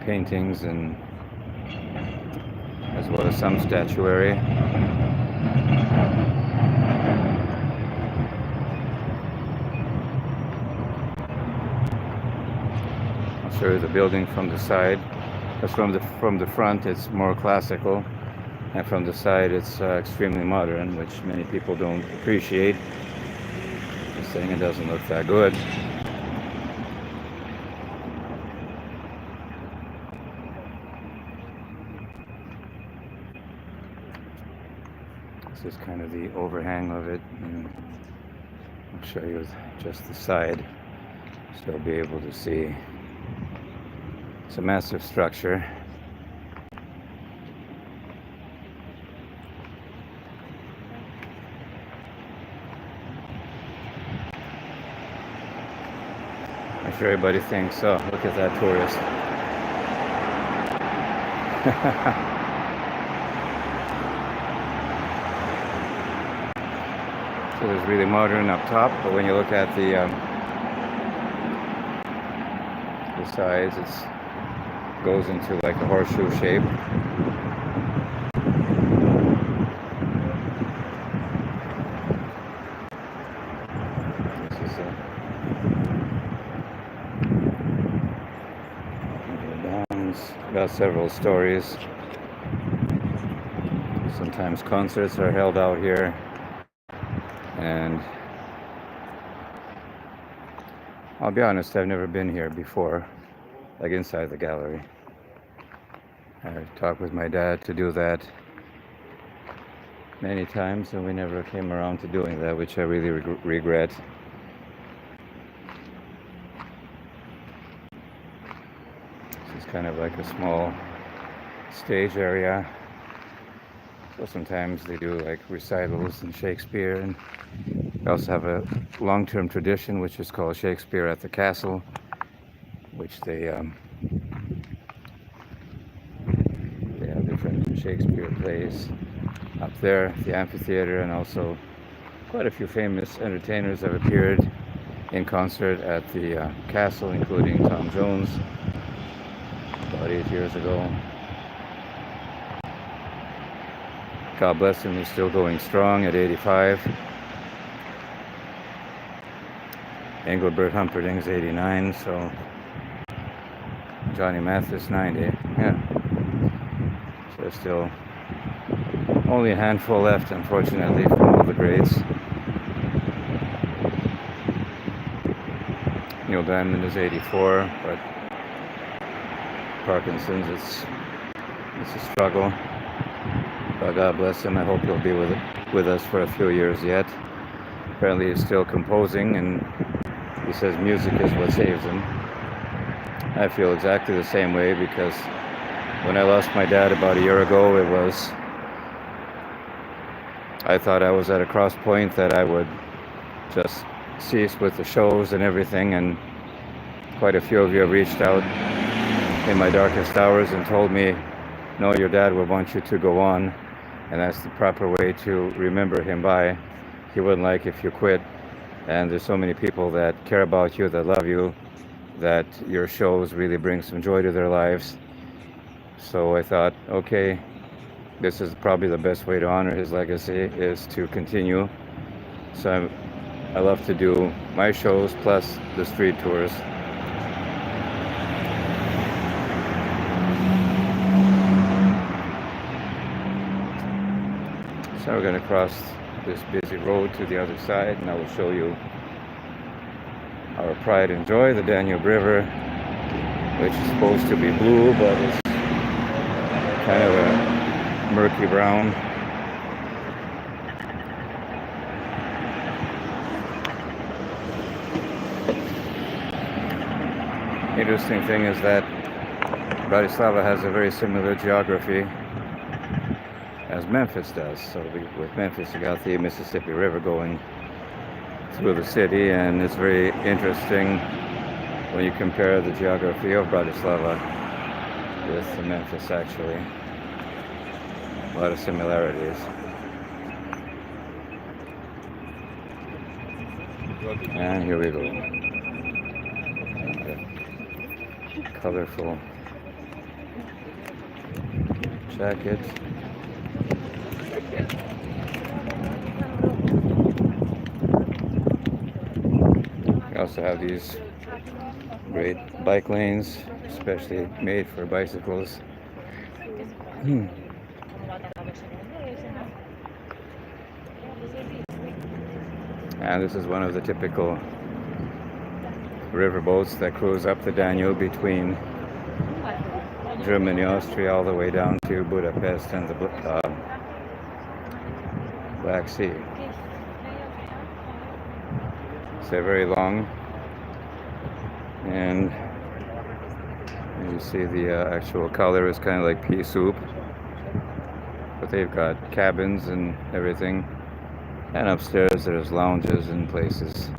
paintings and as well as some statuary. I'll show you the building from the side, because from the front it's more classical, and from the side it's extremely modern, which many people don't appreciate. Just saying it doesn't look that good. This is kind of the overhang of it, and I'll show you just the side, so you'll be able to see. It's a massive structure. I'm sure everybody thinks, oh, look at that tourist. So it's really modern up top, but when you look at the sides, it goes into like a horseshoe shape. This is downs. Got several stories. Sometimes concerts are held out here. And I'll be honest, I've never been here before, like inside the gallery. I talked with my dad to do that many times, and we never came around to doing that, which I really regret. kind of like a small stage area. So sometimes they do like recitals in Shakespeare, and they also have a long-term tradition which is called Shakespeare at the Castle, which they have different Shakespeare plays up there at the amphitheater, and also quite a few famous entertainers have appeared in concert at the castle, including Tom Jones about 8 years ago. God bless him, he's still going strong at 85. Engelbert Humperdinck's 89, so Johnny Mathis 90. Yeah. So there's still only a handful left, unfortunately, from all the greats. Neil Diamond is 84, but Parkinson's, it's a struggle. But God bless him. I hope he'll be with us for a few years yet. Apparently he's still composing, and he says music is what saves him. I feel exactly the same way, because when I lost my dad about a year ago, I thought I was at a cross point that I would just cease with the shows and everything, and quite a few of you have reached out in my darkest hours and told me, no, your dad would want you to go on, and that's the proper way to remember him by. He wouldn't like if you quit. And there's so many people that care about you, that love you, that your shows really bring some joy to their lives. So I thought, okay, this is probably the best way to honor his legacy, is to continue. So I love to do my shows plus the street tours. So we're going to cross this busy road to the other side, and I will show you our pride and joy, the Danube River, which is supposed to be blue, but it's kind of a murky brown. Interesting thing is that Bratislava has a very similar geography as Memphis does. So with Memphis, you got the Mississippi River going through the city, and it's very interesting when you compare the geography of Bratislava with Memphis. Actually, a lot of similarities. And here we go. Colorful jacket. We also have these great bike lanes, especially made for bicycles. And this is one of the typical river boats that cruise up the Danube between Germany, Austria, all the way down to Budapest and the Black Sea. So they're very long, and you see the actual color is kind of like pea soup, but they've got cabins and everything, and upstairs there's lounges and places,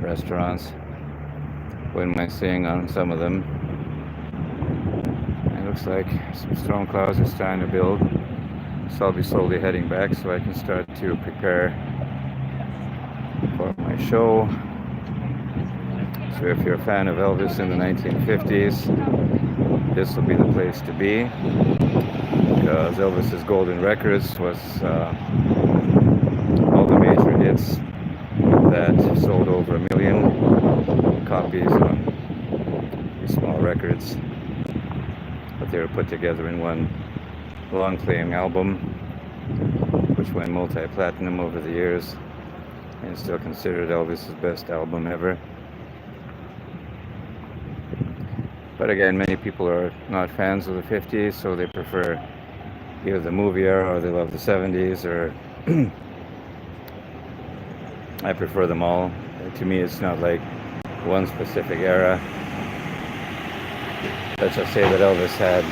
restaurants. Wouldn't mind staying on some of them. It looks like some storm clouds are starting to build, so I'll be slowly heading back so I can start to prepare for my show. So if you're a fan of Elvis in the 1950s, this will be the place to be, because Elvis's golden records was all the major hits that sold over 1 million copies on these small records, but they were put together in one long-playing album, which went multi-platinum over the years, and still considered Elvis's best album ever. But again, many people are not fans of the 50s, so they prefer either the movie era or they love the 70s, or I prefer them all. To me, it's not like one specific era. let's just say that Elvis had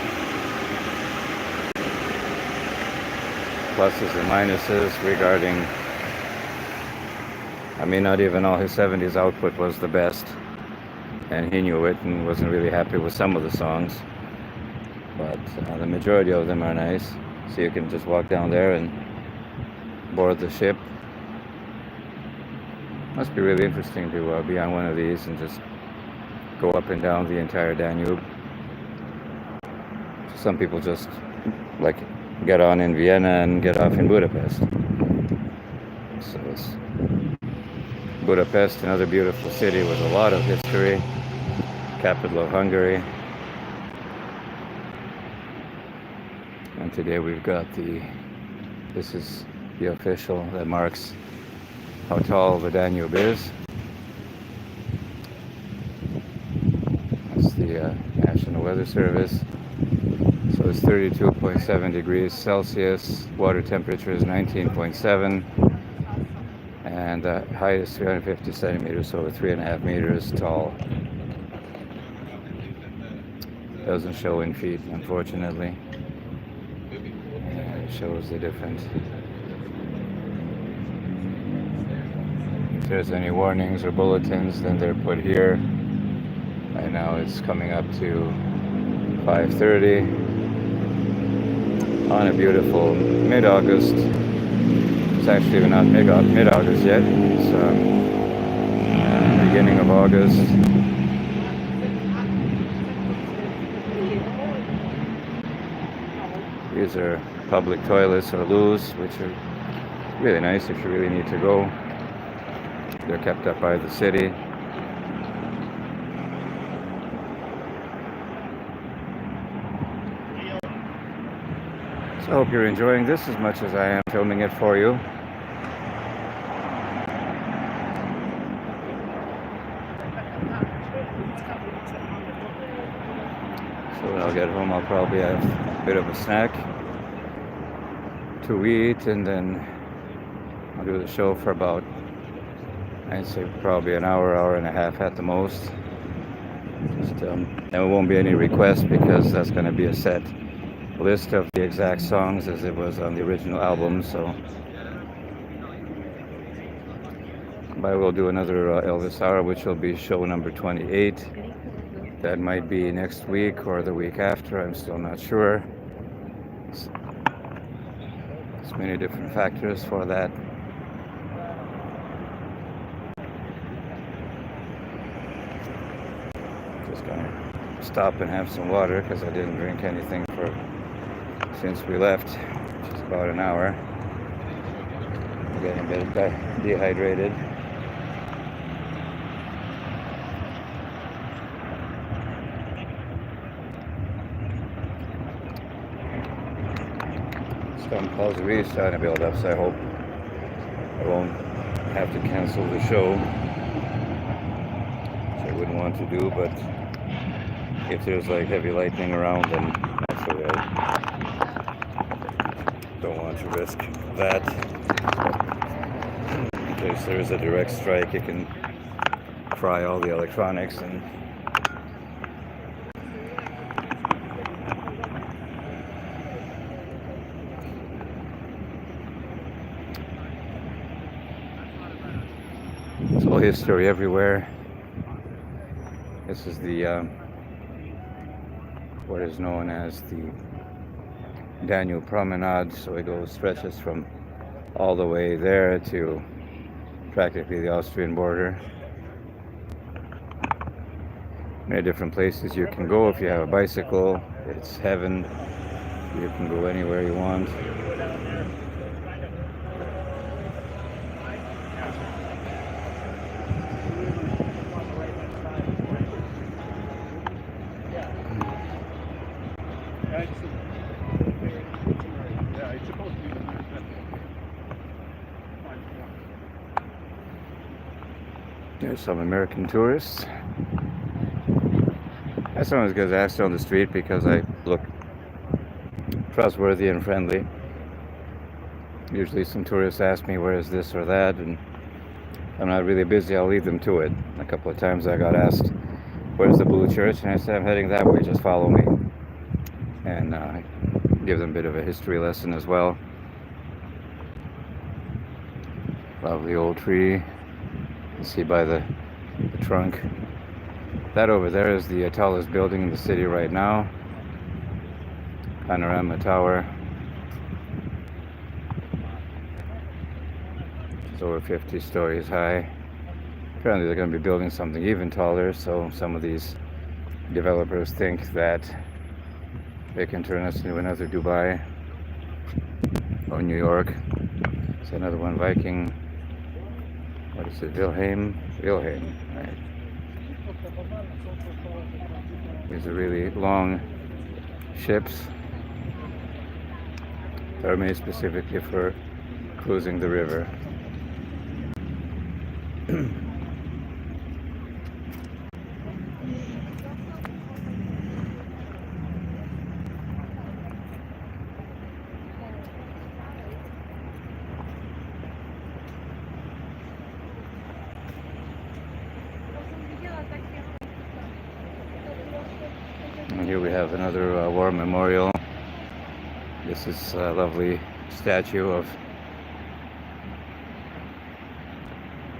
pluses and minuses regarding, I mean, not even all his 70s output was the best, and he knew it and wasn't really happy with some of the songs, but the majority of them are nice. So you can just walk down there and board the ship. Must be really interesting to be on one of these and just go up and down the entire Danube. Some people just like get on in Vienna and get off in Budapest. So it's Budapest, another beautiful city with a lot of history, capital of Hungary. And today we've got this is the official that marks how tall the Danube is. That's the National Weather Service. So it's 32.7 degrees Celsius, water temperature is 19.7, and the height is 350 centimeters, so 3.5 meters tall. Doesn't show in feet, unfortunately. It shows the different. If there's any warnings or bulletins, then they're put here. Right now it's coming up to 5:30 on a beautiful mid-August. It's actually not mid-August yet. It's beginning of August. These are public toilets or loos, which are really nice if you really need to go. They're kept up by the city. So I hope you're enjoying this as much as I am filming it for you. So when I'll get home, I'll probably have a bit of a snack to eat, and then I'll do the show for about, I'd say probably an hour and a half at the most. And there won't be any requests because that's going to be a set list of the exact songs as it was on the original album. So I will do another Elvis Hour, which will be show number 28. That might be next week or the week after. I'm still not sure. There's many different factors for that. Just gonna stop and have some water because I didn't drink anything since we left, which is about an hour. I'm getting a bit dehydrated. Some positivity is starting to build up, so I hope I won't have to cancel the show, which I wouldn't want to do, but if there's like heavy lightning around, then naturally I don't want to risk that. In case there's a direct strike, it can fry all the electronics, and it's all history everywhere. This is the what is known as the Danube Promenade, so it stretches from all the way there to practically the Austrian border. Many different places you can go if you have a bicycle. It's heaven. You can go anywhere you want. There's some American tourists. I sometimes get asked on the street because I look trustworthy and friendly. Usually some tourists ask me where is this or that, and if I'm not really busy, I'll lead them to it. A couple of times I got asked where's the blue church? And I said, I'm heading that way, just follow me. And give them a bit of a history lesson as well. Lovely old tree. You see by the trunk. That over there is the tallest building in the city right now. Panorama Tower. It's over 50 stories high. Apparently they're going to be building something even taller, so some of these developers think that they can turn us into another Dubai or New York. It's another one, Viking. What is it? Wilhelm, right? These are really long ships. They're made specifically for cruising the river. And here we have another war memorial. This is a lovely statue of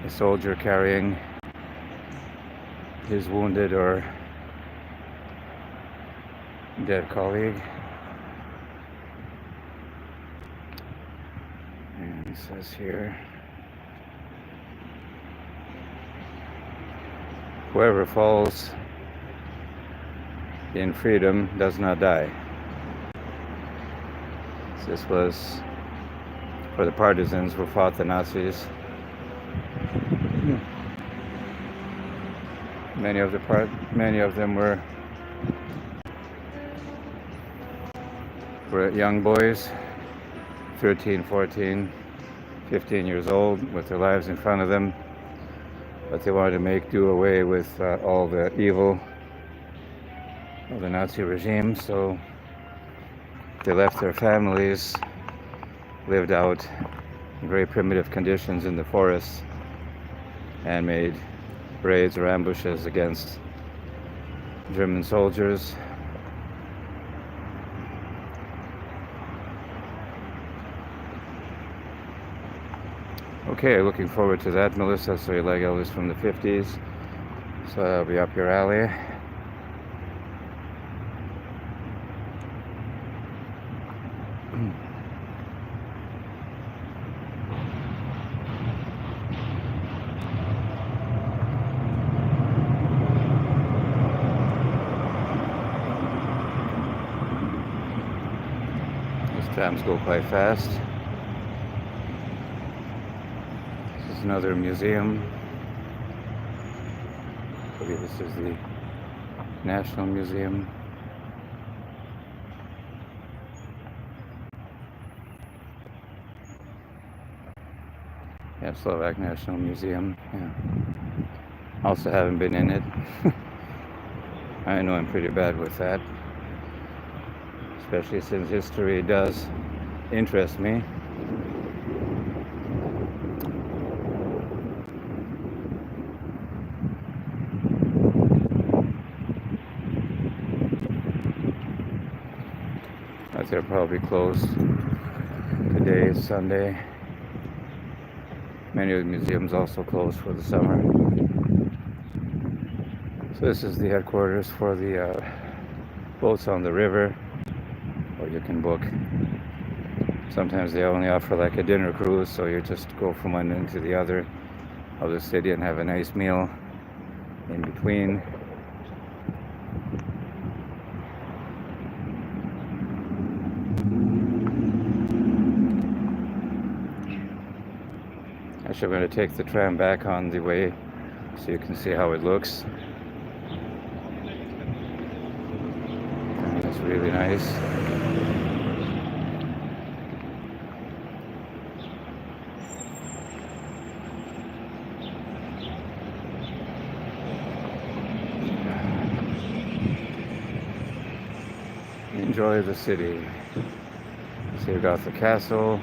a soldier carrying his wounded or dead colleague. And it says here, whoever falls in freedom does not die. This was for the partisans who fought the Nazis. Many of them were young boys, 13, 14, 15 years old, with their lives in front of them. But they wanted to do away with all the evil of the Nazi regime, so they left their families, lived out in very primitive conditions in the forests, and made raids or ambushes against German soldiers. Okay, looking forward to that, Melissa. So you like Elvis from the 50s, so that'll be up your alley. These trams go quite fast. This is another museum. I believe this is the National Museum. Yeah, Slovak National Museum. Yeah. Also haven't been in it. I know I'm pretty bad with that, especially since history does interest me. But they're probably closed. Today is Sunday. Many of the museums also closed for the summer. So this is the headquarters for the boats on the river, or you can book. Sometimes they only offer like a dinner cruise, so you just go from one end to the other of the city and have a nice meal in between. Actually, I'm going to take the tram back on the way so you can see how it looks. And it's really nice. Enjoy the city. So you've got the castle,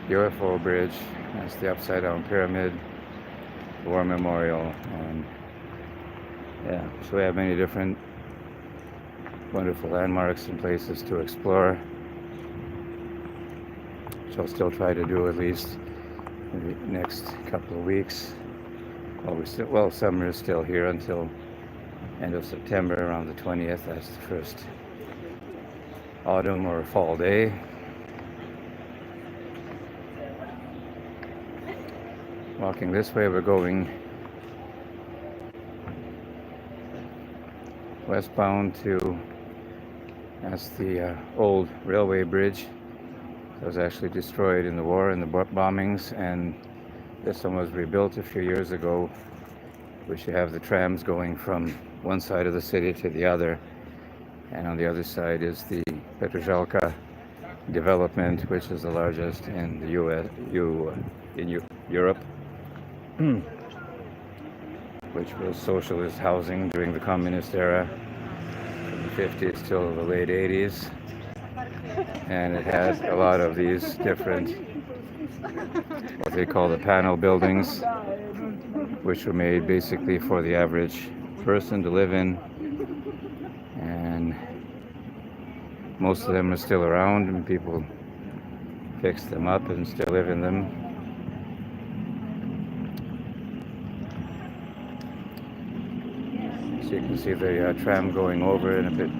UFO bridge. That's the upside down pyramid, war memorial, and Yeah, so we have many different wonderful landmarks and places to explore, which I'll still try to do at least in the next couple of weeks. Well, summer is still here until end of September, around the 20th. That's the first autumn or fall day. Walking this way, we're going westbound to, that's the old railway bridge that was actually destroyed in the war, in the bombings, and this one was rebuilt a few years ago, which you have the trams going from one side of the city to the other, and on the other side is the Petržalka development, which is the largest in the Europe, which was socialist housing during the communist era, from the 50s till the late 80s, and it has a lot of these different, what they call the panel buildings, which were made basically for the average person to live in, and most of them are still around, and people fix them up and still live in them. So you can see the tram going over in a bit.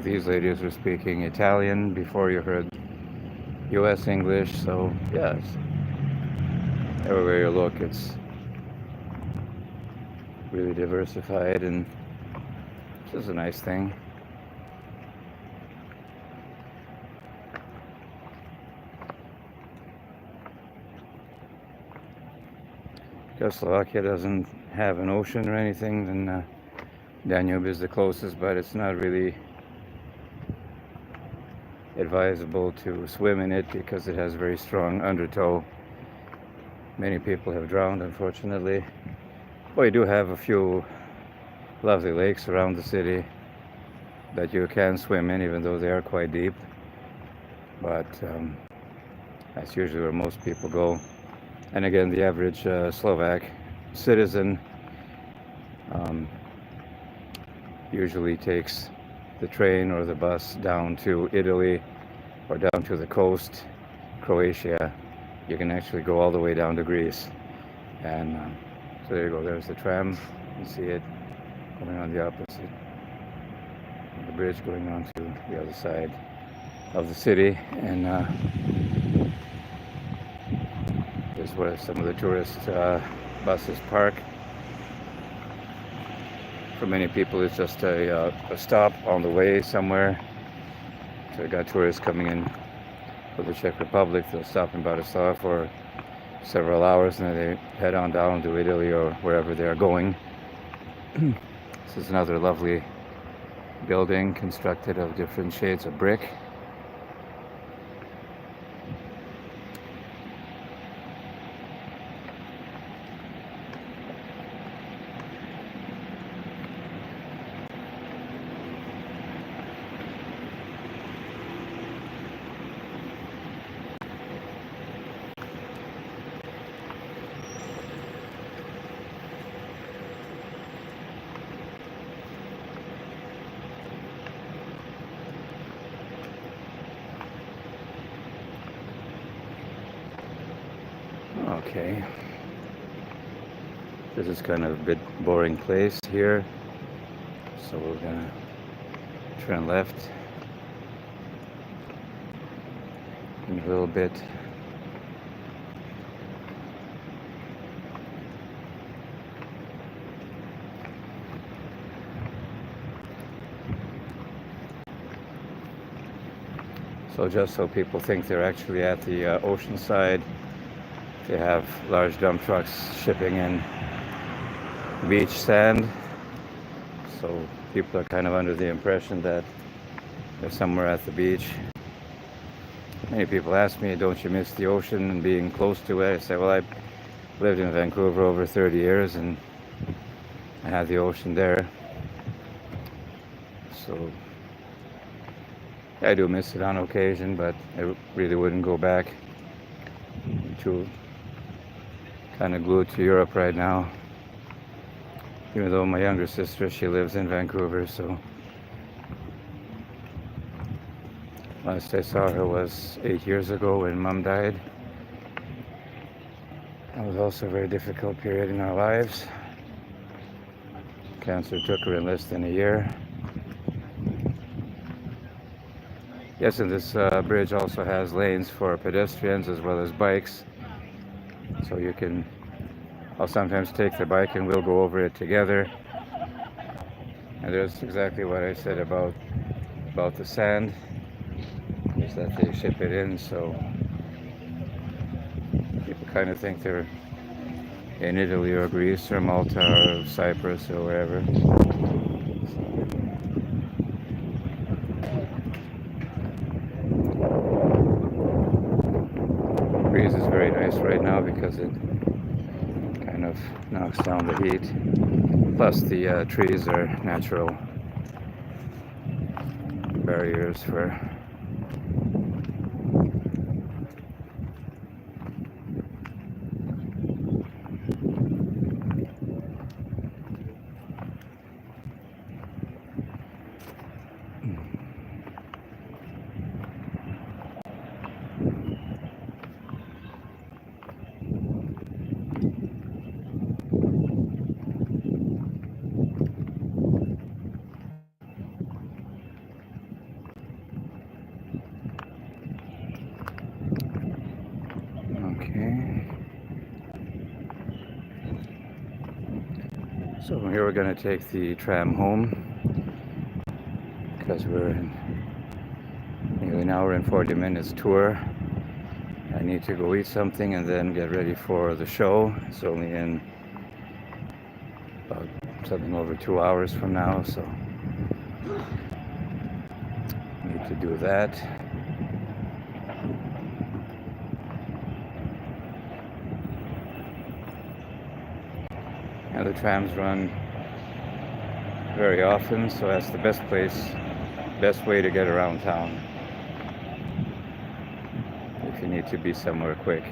These ladies were speaking Italian before you heard US English, so yes, everywhere you look it's really diversified, and this is a nice thing. Because Slovakia doesn't have an ocean or anything, then Danube is the closest, but it's not really advisable to swim in it because it has very strong undertow. Many people have drowned, unfortunately. Well, you do have a few lovely lakes around the city that you can swim in, even though they are quite deep, but that's usually where most people go. And again, the average Slovak citizen usually takes the train or the bus down to Italy or down to the coast, Croatia. You can actually go all the way down to Greece. And so there you go, there's the tram. You see it going on the opposite, the bridge going on to the other side of the city. And this is where some of the tourist buses park. For many people, it's just a stop on the way somewhere. So I got tourists coming in from the Czech Republic. They'll stop in Bratislava for several hours, and then they head on down to Italy or wherever they are going. This is another lovely building constructed of different shades of brick. Okay, this is kind of a bit boring place here, so we're gonna turn left in a little bit. So just so people think they're actually at the ocean side, they have large dump trucks shipping in beach sand. So people are kind of under the impression that they're somewhere at the beach. Many people ask me, don't you miss the ocean and being close to it? I say, well, I lived in Vancouver over 30 years and I had the ocean there. So I do miss it on occasion, but I really wouldn't go back. I'm too kind of glued to Europe right now. Even though my younger sister, she lives in Vancouver, so last I saw her was 8 years ago when Mom died. That was also a very difficult period in our lives. Cancer took her in less than a year. Yes, and this bridge also has lanes for pedestrians as well as bikes. So I'll sometimes take the bike and we'll go over it together. And there's exactly what I said about the sand, is that they ship it in, so people kind of think they're in Italy or Greece or Malta or Cyprus or wherever. The breeze is very nice right now because it kind of knocks down the heat. Plus the trees are natural barriers for So here we're going to take the tram home because we're in nearly an hour and 40 minutes tour. I need to go eat something and then get ready for the show. It's only in about something over 2 hours from now, so I need to do that. And the trams run very often, so that's the best way to get around town if you need to be somewhere quick.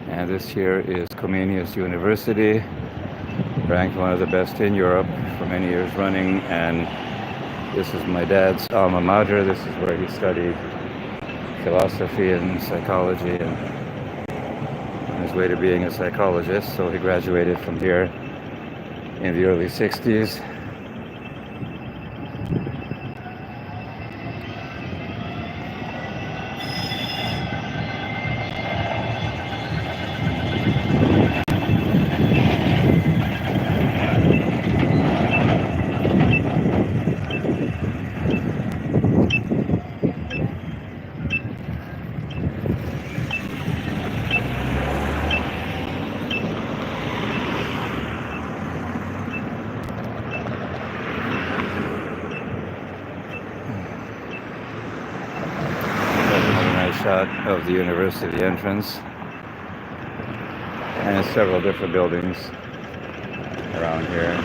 And this here is Comenius University, ranked one of the best in Europe for many years running, and this is my dad's alma mater. This is where he studied philosophy and psychology and on his way to being a psychologist. So he graduated from here in the early 60s. Shot of the university entrance and several different buildings around here.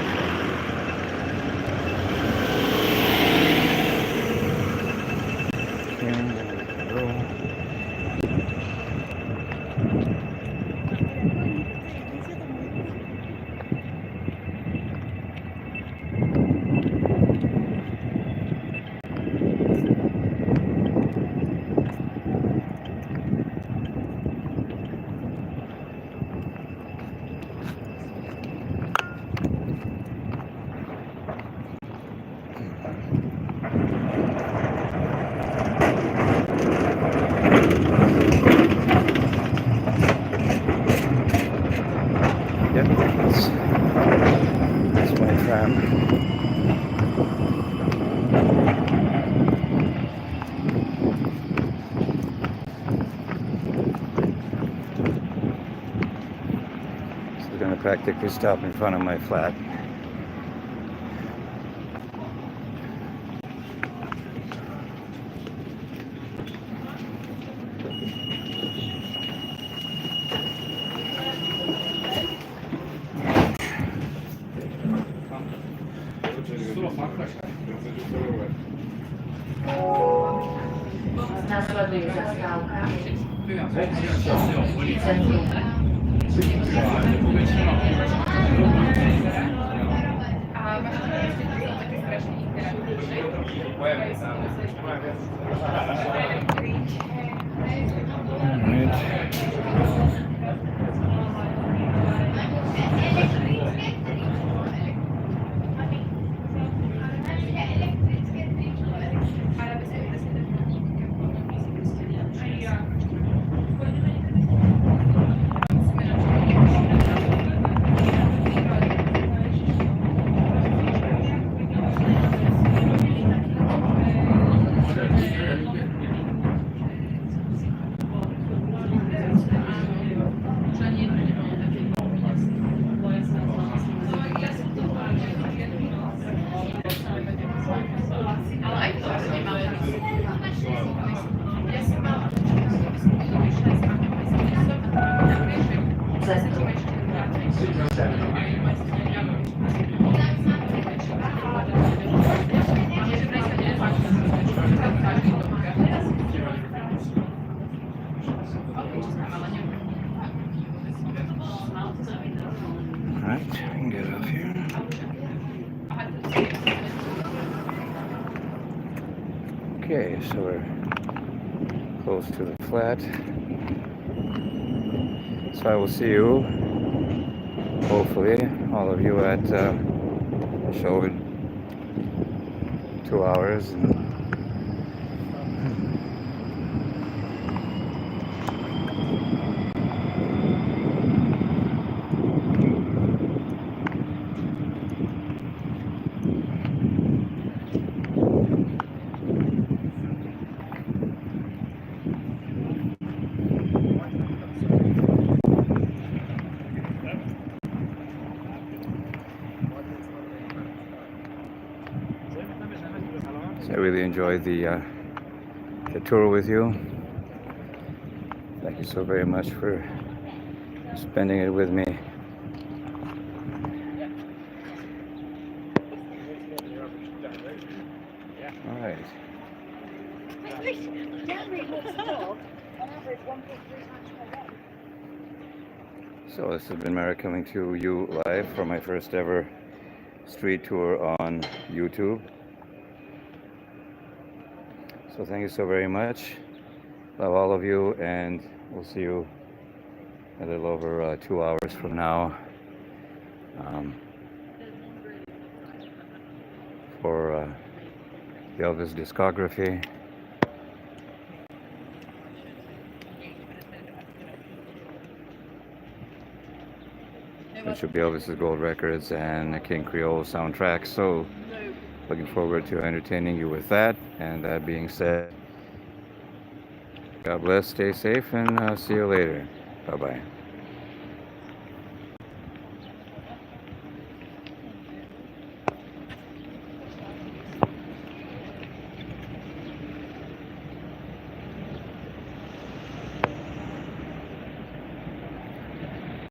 That's my tram. So we're going to practically stop in front of my flat. Alright, I can get off here. Okay, so we're close to the flat. So I will see you, hopefully, all of you at the show in 2 hours. So I really enjoyed the tour with you. Thank you so very much for spending it with me. All right. So this has been Marek coming to you live for my first ever street tour on YouTube. So thank you so very much. Love all of you, and we'll see you a little over 2 hours from now for the Elvis discography. Which will be Elvis's Gold Records and the King Creole soundtrack. So looking forward to entertaining you with that. And that being said, God bless, stay safe, and see you later. Bye-bye.